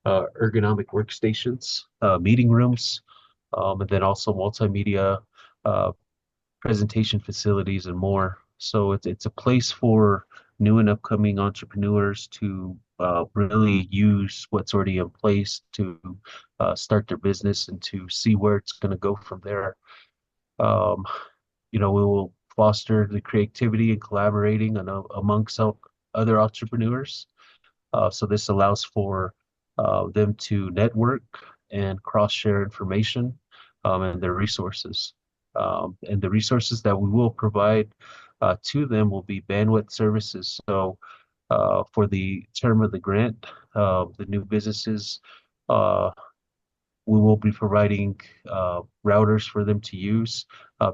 ergonomic workstations, meeting rooms, and then also multimedia uh, presentation facilities and more. So it's a place for new and upcoming entrepreneurs to really use what's already in place to start their business and to see where it's going to go from there. Um, we will foster the creativity and collaborating amongst other entrepreneurs. So this allows for them to network and cross-share information and their resources. And the resources that we will provide to them will be bandwidth services. So for the term of the grant, the new businesses, we will be providing routers for them to use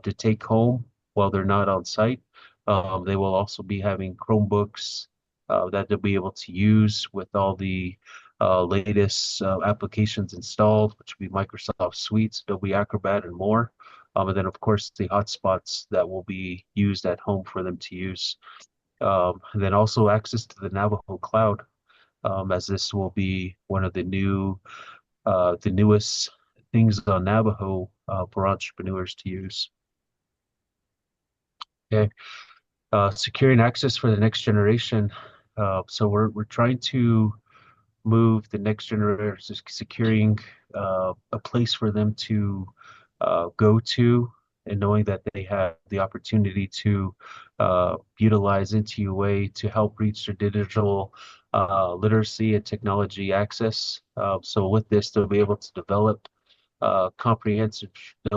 to take home while they're not on site. They will also be having Chromebooks that they'll be able to use with all the latest applications installed, which will be Microsoft Suites, Adobe Acrobat, and more. And then, of course, the hotspots that will be used at home for them to use. And then also access to the Navajo Cloud, as this will be one of the newest things on Navajo for entrepreneurs to use. Okay, securing access for the next generation. So we're trying to move the next generation, securing a place for them to go to, and knowing that they have the opportunity to utilize NTUA to help reach their digital literacy and technology access. So with this, they'll be able to develop they'll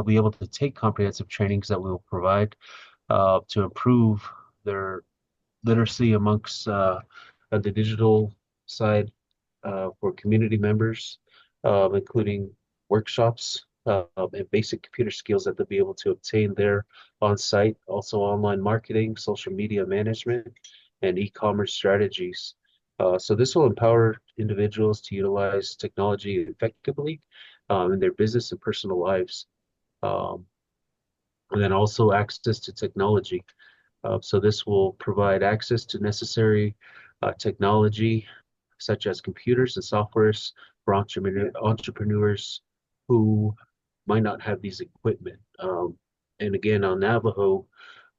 be able to take comprehensive trainings that we will provide to improve their literacy amongst the digital side for community members, including workshops and basic computer skills that they'll be able to obtain there on site. Also, online marketing, social media management, and e-commerce strategies. So this will empower individuals to utilize technology effectively in their business and personal lives. Um, and then also access to technology. So this will provide access to necessary technology, such as computers and softwares for entrepreneurs who might not have these equipment. And again, on Navajo,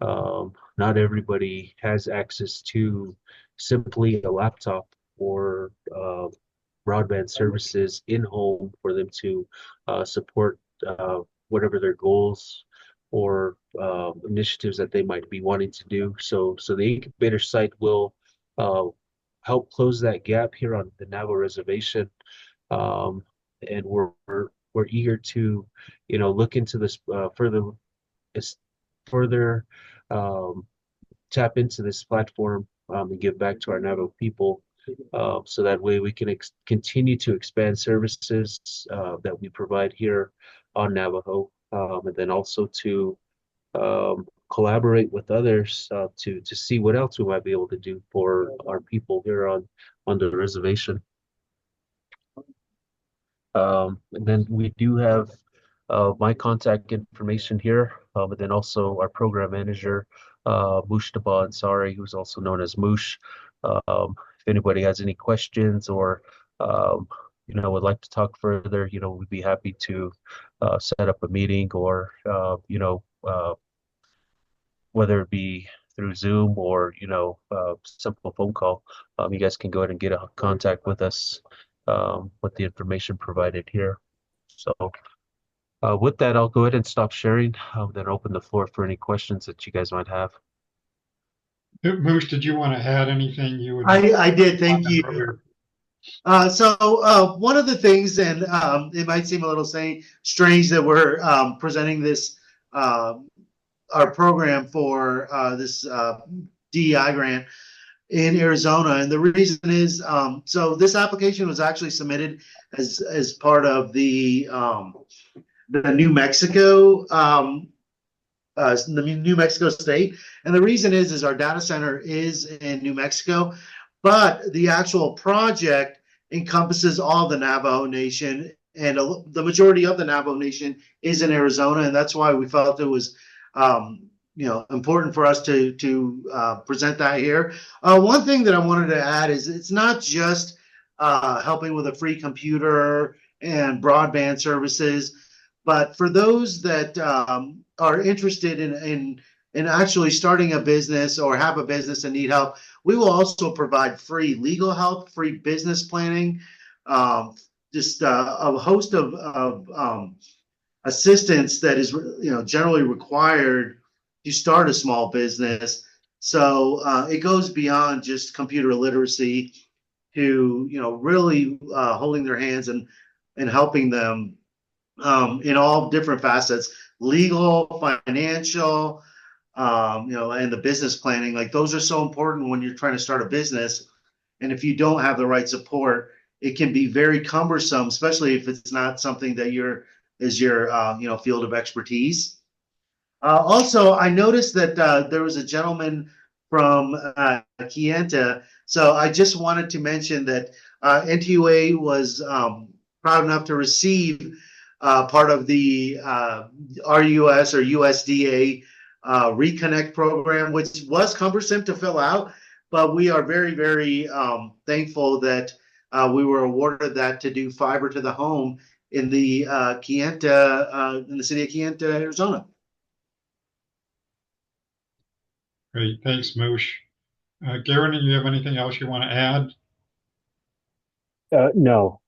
not everybody has access to simply a laptop or broadband services in home for them to support whatever their goals or initiatives that they might be wanting to do. So the incubator site will uh, help close that gap here on the Navajo Reservation, and we're eager to, look into this further, um, tap into this platform, and give back to our Navajo people. So that way we can continue to expand services that we provide here on Navajo, and then also to collaborate with others to see what else we might be able to do for our people here on the reservation. And then we do have my contact information here, and then also our program manager, Mushtaba Ansari, who's also known as Mush. If anybody has any questions or would like to talk further, we'd be happy to set up a meeting or whether it be through Zoom or simple phone call. You guys can go ahead and get a contact with us with the information provided here. So with that, I'll go ahead and stop sharing, then open the floor for any questions that you guys might have. Moose, did you want to add anything you would? I did. Thank you. One of the things, and it might seem a little strange that we're presenting this our program for this DEI grant in Arizona, and the reason is so this application was actually submitted as part of the New Mexico the New Mexico state, and the reason is our data center is in New Mexico, but the actual project encompasses all the Navajo Nation, and the majority of the Navajo Nation is in Arizona, and that's why we felt it was important for us to present that here. One thing that I wanted to add is it's not just helping with a free computer and broadband services, but for those that are interested in actually starting a business or have a business and need help, we will also provide free legal help, free business planning, just a host of assistance that is generally required to start a small business. So it goes beyond just computer literacy to really holding their hands and helping them in all different facets: legal, financial, and the business planning. Like, those are so important when you're trying to start a business. And if you don't have the right support, it can be very cumbersome, especially if it's not something that is your field of expertise. Also, I noticed that there was a gentleman from Kayenta. So I just wanted to mention that NTUA was proud enough to receive part of the RUS or USDA Reconnect program, which was cumbersome to fill out, but we are very, very thankful that we were awarded that to do fiber to the home in the Kayenta, in the city of Kayenta, Arizona. Great, thanks, Moosh. Garen, do you have anything else you want to add? No.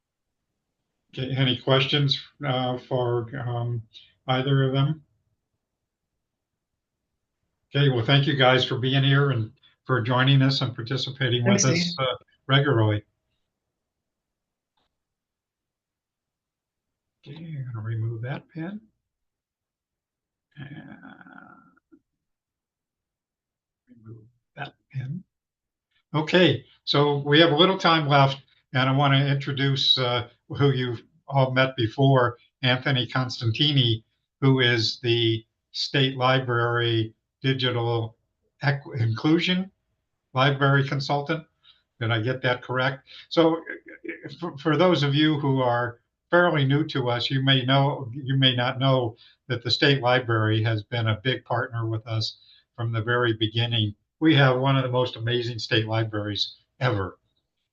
Okay, any questions for either of them? Okay, well, thank you guys for being here and for joining us and participating with us regularly. Okay, I'm going to remove that pin. And remove that pin. Okay, so we have a little time left, and I want to introduce who you've all met before, Anthony Constantini, who is the State Library Digital Inclusion Library Consultant. Did I get that correct? So for those of you who are fairly new to us. You may know, you may not know that the state library has been a big partner with us from the very beginning. We have one of the most amazing state libraries ever,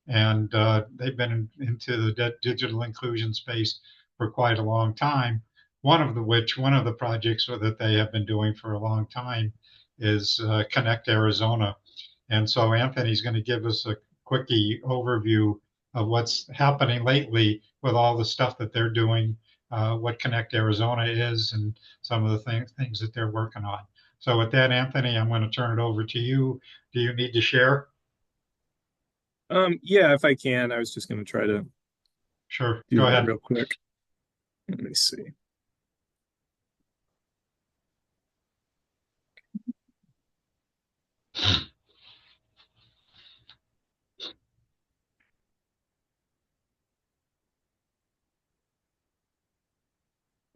and they've been into the digital inclusion space for quite a long time. One of the projects that they have been doing for a long time is Connect Arizona. And so Anthony's going to give us a quickie overview of what's happening lately with all the stuff that they're doing, what Connect Arizona is, and some of the things that they're working on. So with that, Anthony, I'm going to turn it over to you. Do you need to share? Yeah, if I can, I was just going to try to Sure. do Go that ahead. real quick. Let me see.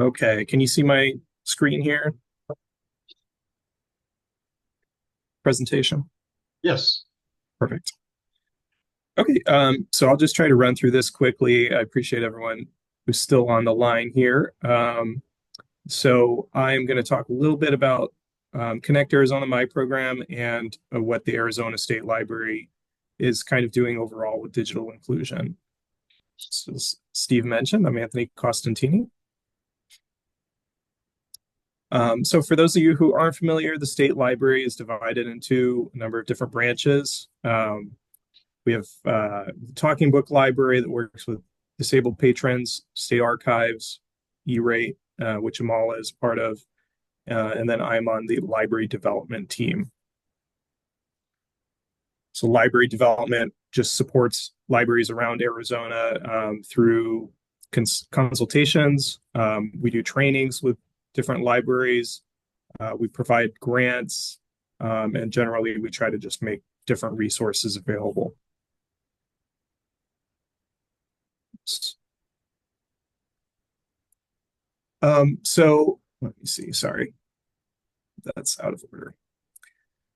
Okay, can you see my screen here? Presentation? Yes. Perfect. Okay, so I'll just try to run through this quickly. I appreciate everyone who's still on the line here. So I'm going to talk a little bit about Connect Arizona, my program, and what the Arizona State Library is kind of doing overall with digital inclusion. So as Steve mentioned, I'm Anthony Costantini. So for those of you who aren't familiar, the State Library is divided into a number of different branches. We have the Talking Book Library that works with disabled patrons, state archives, E-rate, which Amala is part of, and then I'm on the library development team. So library development just supports libraries around Arizona through consultations. We do trainings with different libraries. We provide grants, and generally we try to just make different resources available. So let me see, sorry, that's out of order.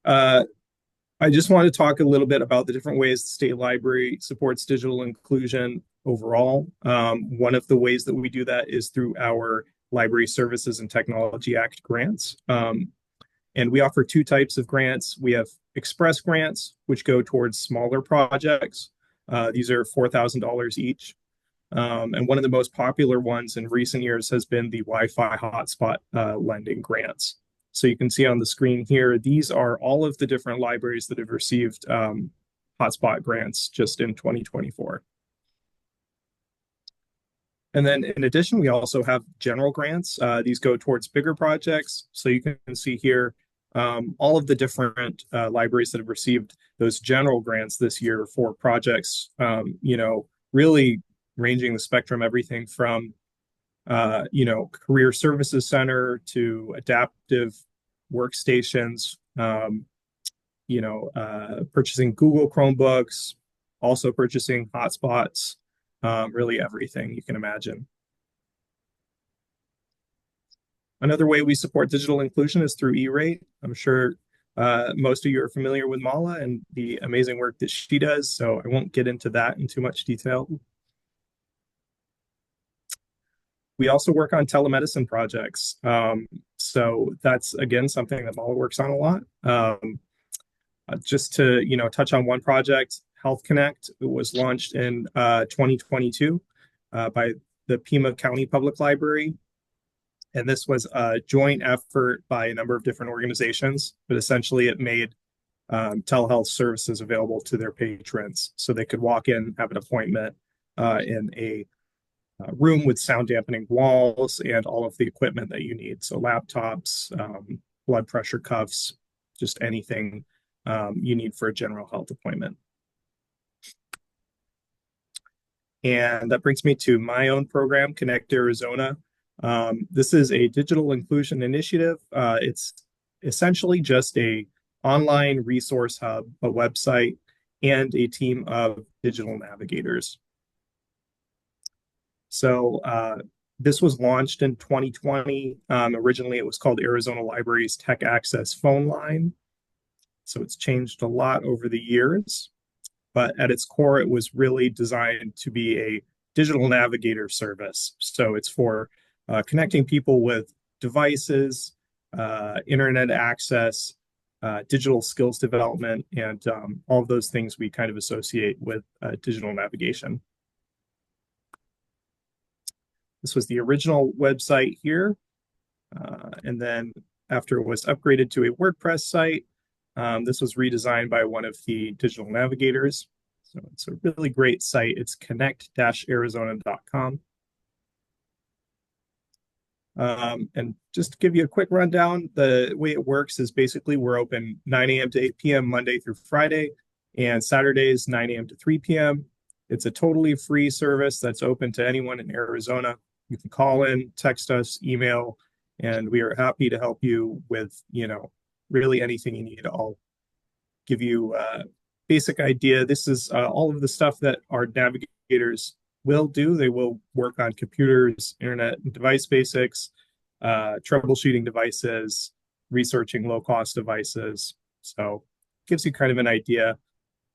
I just want to talk a little bit about the different ways the state library supports digital inclusion overall. One of the ways that we do that is through our Library Services and Technology Act grants. And we offer two types of grants. We have express grants, which go towards smaller projects. These are $4,000 each. And one of the most popular ones in recent years has been the Wi-Fi hotspot lending grants. So you can see on the screen here, these are all of the different libraries that have received hotspot grants just in 2024. And then in addition, we also have general grants. These go towards bigger projects. So you can see here all of the different libraries that have received those general grants this year for projects, really ranging the spectrum, everything from Career Services Center to adaptive workstations, purchasing Google Chromebooks, also purchasing hotspots, really everything you can imagine. Another way we support digital inclusion is through E-rate. I'm sure most of you are familiar with Mala and the amazing work that she does, so I won't get into that in too much detail. We also work on telemedicine projects. So that's, again, something that Mala works on a lot. Just to, touch on one project, Health Connect, it was launched in 2022 by the Pima County Public Library. And this was a joint effort by a number of different organizations, but essentially it made telehealth services available to their patrons. So they could walk in, have an appointment in a room with sound dampening walls and all of the equipment that you need. So laptops, blood pressure cuffs, just anything you need for a general health appointment. And that brings me to my own program, Connect Arizona. This is a digital inclusion initiative. It's essentially just a online resource hub, a website, and a team of digital navigators. So this was launched in 2020. Originally, it was called Arizona Libraries Tech Access Phone Line. So it's changed a lot over the years. But at its core, it was really designed to be a digital navigator service. So it's for connecting people with devices, internet access, digital skills development, and all of those things we kind of associate with digital navigation. This was the original website here. And then after it was upgraded to a WordPress site, this was redesigned by one of the digital navigators. So it's a really great site. It's connect-arizona.com. And just to give you a quick rundown, the way it works is basically we're open 9 a.m. to 8 p.m. Monday through Friday, and Saturdays 9 a.m. to 3 p.m. It's a totally free service that's open to anyone in Arizona. You can call in, text us, email, and we are happy to help you with, really anything you need. I'll give you a basic idea. This is all of the stuff that our navigators will do. They will work on computers, internet and device basics, troubleshooting devices, researching low-cost devices. So it gives you kind of an idea.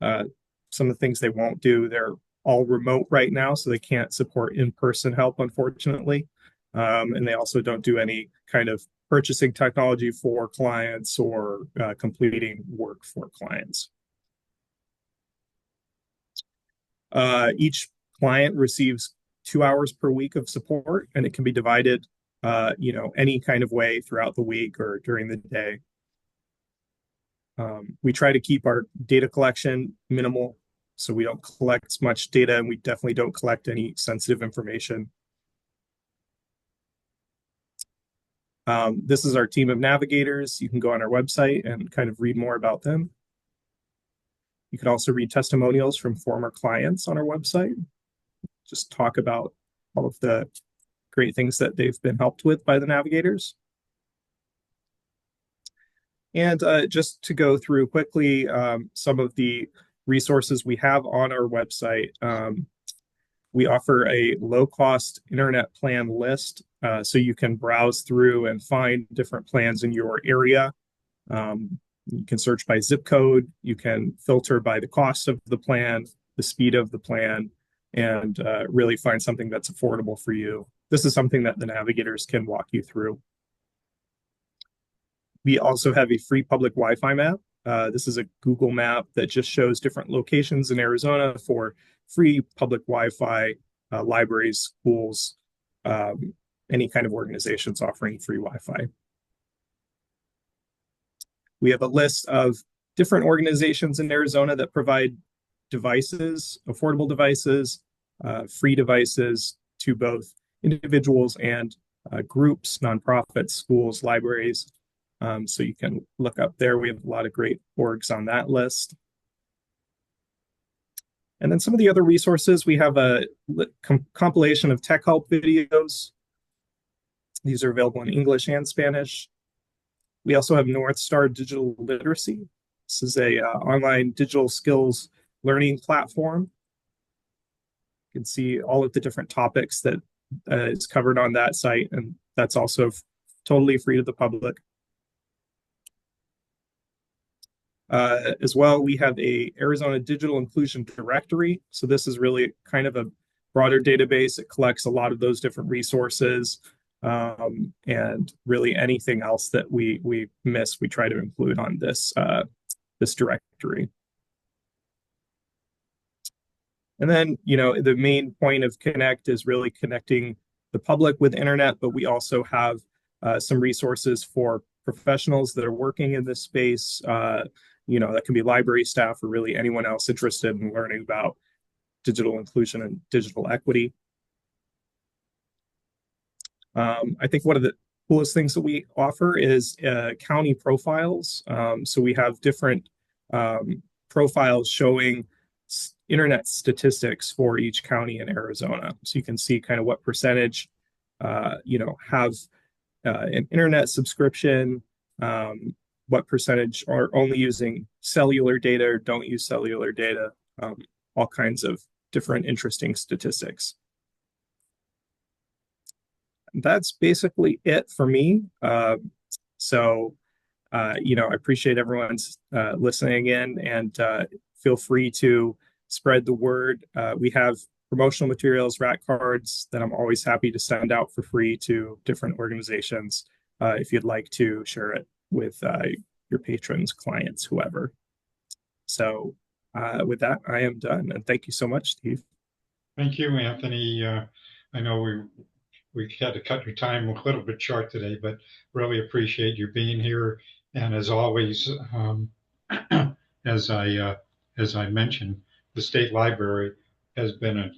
Some of the things they won't do, they're all remote right now, so they can't support in-person help, unfortunately. And they also don't do any kind of purchasing technology for clients or completing work for clients. Each client receives 2 hours per week of support, and it can be divided, any kind of way throughout the week or during the day. We try to keep our data collection minimal, so we don't collect much data, and we definitely don't collect any sensitive information. This is our team of navigators. You can go on our website and kind of read more about them. You can also read testimonials from former clients on our website. Just talk about all of the great things that they've been helped with by the navigators. And just to go through quickly some of the resources we have on our website. We offer a low-cost internet plan list, so you can browse through and find different plans in your area. You can search by zip code. You can filter by the cost of the plan, the speed of the plan, and really find something that's affordable for you. This is something that the navigators can walk you through. We also have a free public Wi-Fi map. This is a Google map that just shows different locations in Arizona for free public Wi-Fi, libraries, schools, any kind of organizations offering free Wi-Fi. We have a list of different organizations in Arizona that provide devices, affordable devices, free devices to both individuals and groups, nonprofits, schools, libraries. So you can look up there. We have a lot of great orgs on that list. And then some of the other resources, we have a compilation of tech help videos. These are available in English and Spanish. We also have North Star Digital Literacy. This is a online digital skills learning platform. You can see all of the different topics that is covered on that site, and that's also totally free to the public. As well, we have a Arizona Digital Inclusion Directory. So this is really kind of a broader database. It collects a lot of those different resources, and really anything else that we miss, we try to include on this directory. And then, the main point of Connect is really connecting the public with internet, but we also have some resources for professionals that are working in this space. That can be library staff or really anyone else interested in learning about digital inclusion and digital equity. I think one of the coolest things that we offer is county profiles. So we have different profiles showing internet statistics for each county in Arizona. So you can see kind of what percentage, have an internet subscription, what percentage are only using cellular data or don't use cellular data, all kinds of different interesting statistics. That's basically it for me. I appreciate everyone's listening in, and feel free to spread the word. We have promotional materials, rack cards that I'm always happy to send out for free to different organizations if you'd like to share it with your patrons, clients, whoever. So with that, I am done. And thank you so much, Steve. Thank you, Anthony. I know we had to cut your time a little bit short today, but really appreciate you being here. And as always, as I mentioned, the state library has been a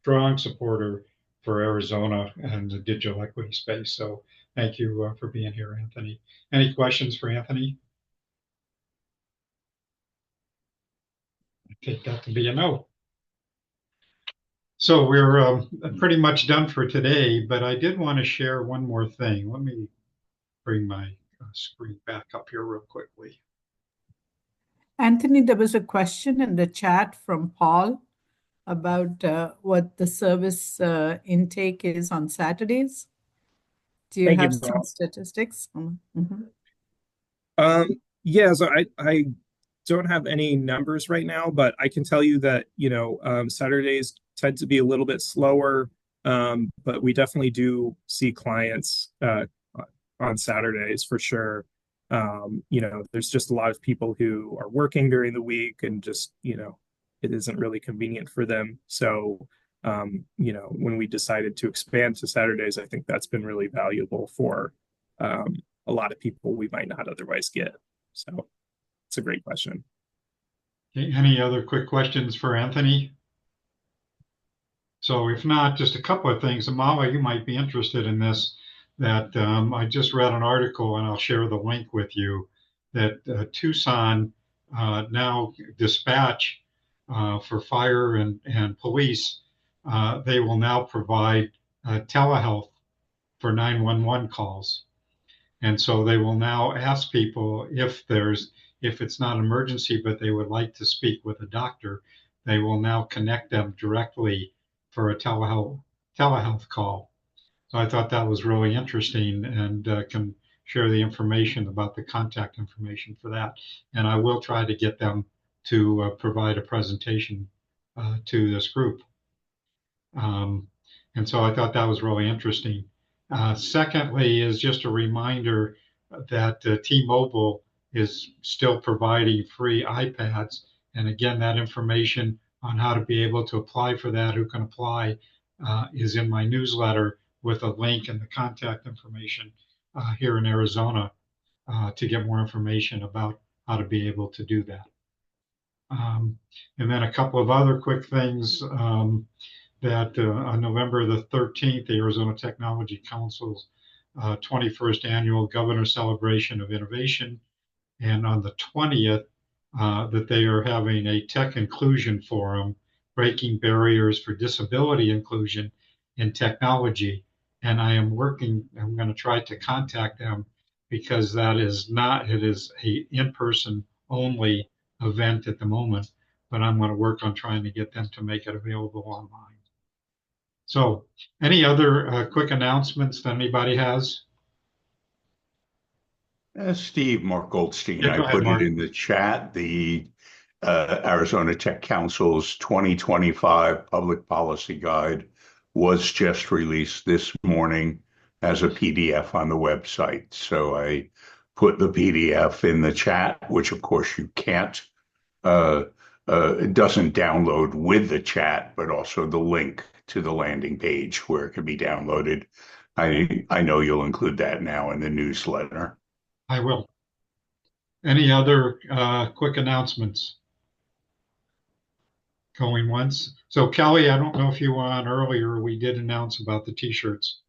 strong supporter for Arizona and the digital equity space. So thank you for being here, Anthony. Any questions for Anthony? I take that to be a no. So we're pretty much done for today, but I did want to share one more thing. Let me bring my screen back up here real quickly. Anthony, there was a question in the chat from Paul about what the service intake is on Saturdays. Do you have some statistics? Yeah, so I don't have any numbers right now, but I can tell you that, Saturdays tend to be a little bit slower, but we definitely do see clients on Saturdays for sure. There's just a lot of people who are working during the week and just, it isn't really convenient for them. So, when we decided to expand to Saturdays, I think that's been really valuable for a lot of people we might not otherwise get. So it's a great question. Okay, any other quick questions for Anthony? So if not, just a couple of things. Amala, you might be interested in this, that I just read an article, and I'll share the link with you, that Tucson now dispatch for fire and police, they will now provide telehealth for 911 calls. And so they will now ask people if it's not an emergency, but they would like to speak with a doctor, they will now connect them directly for a telehealth call. So I thought that was really interesting, and can share the information about the contact information for that. And I will try to get them to provide a presentation to this group. And so I thought that was really interesting. Secondly, is just a reminder that T-Mobile is still providing free iPads. And again, that information on how to be able to apply for that, who can apply, is in my newsletter with a link and the contact information here in Arizona to get more information about how to be able to do that. And then a couple of other quick things. That on November the 13th, the Arizona Technology Council's 21st Annual Governor Celebration of Innovation, and on the 20th, that they are having a Tech Inclusion Forum, Breaking Barriers for Disability Inclusion in Technology. And I'm going to try to contact them, because it is a in-person only event at the moment, but I'm going to work on trying to get them to make it available online. So any other quick announcements that anybody has? Steve, Mark Goldstein. Yeah, go I ahead, put Mark. it in the chat. The Arizona Tech Council's 2025 Public Policy Guide was just released this morning as a PDF on the website. So I put the PDF in the chat, which of course you can't. It doesn't download with the chat, but also the link to the landing page where it can be downloaded. I know you'll include that now in the newsletter. I will. Any other quick announcements? Going once. So Kelly, I don't know if you were on earlier, we did announce about the t-shirts.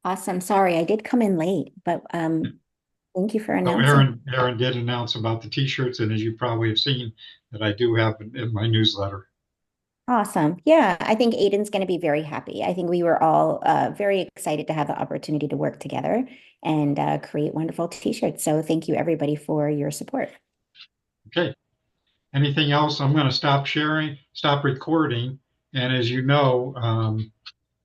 Awesome. Sorry, I did come in late, but thank you for So announcing. Aaron did announce about the t-shirts, and as you probably have seen, that I do have in my newsletter. Awesome. Yeah, I think Aiden's going to be very happy. I think we were all very excited to have the opportunity to work together and create wonderful t-shirts. So thank you everybody for your support. Okay. Anything else? I'm going to stop recording. And as you know,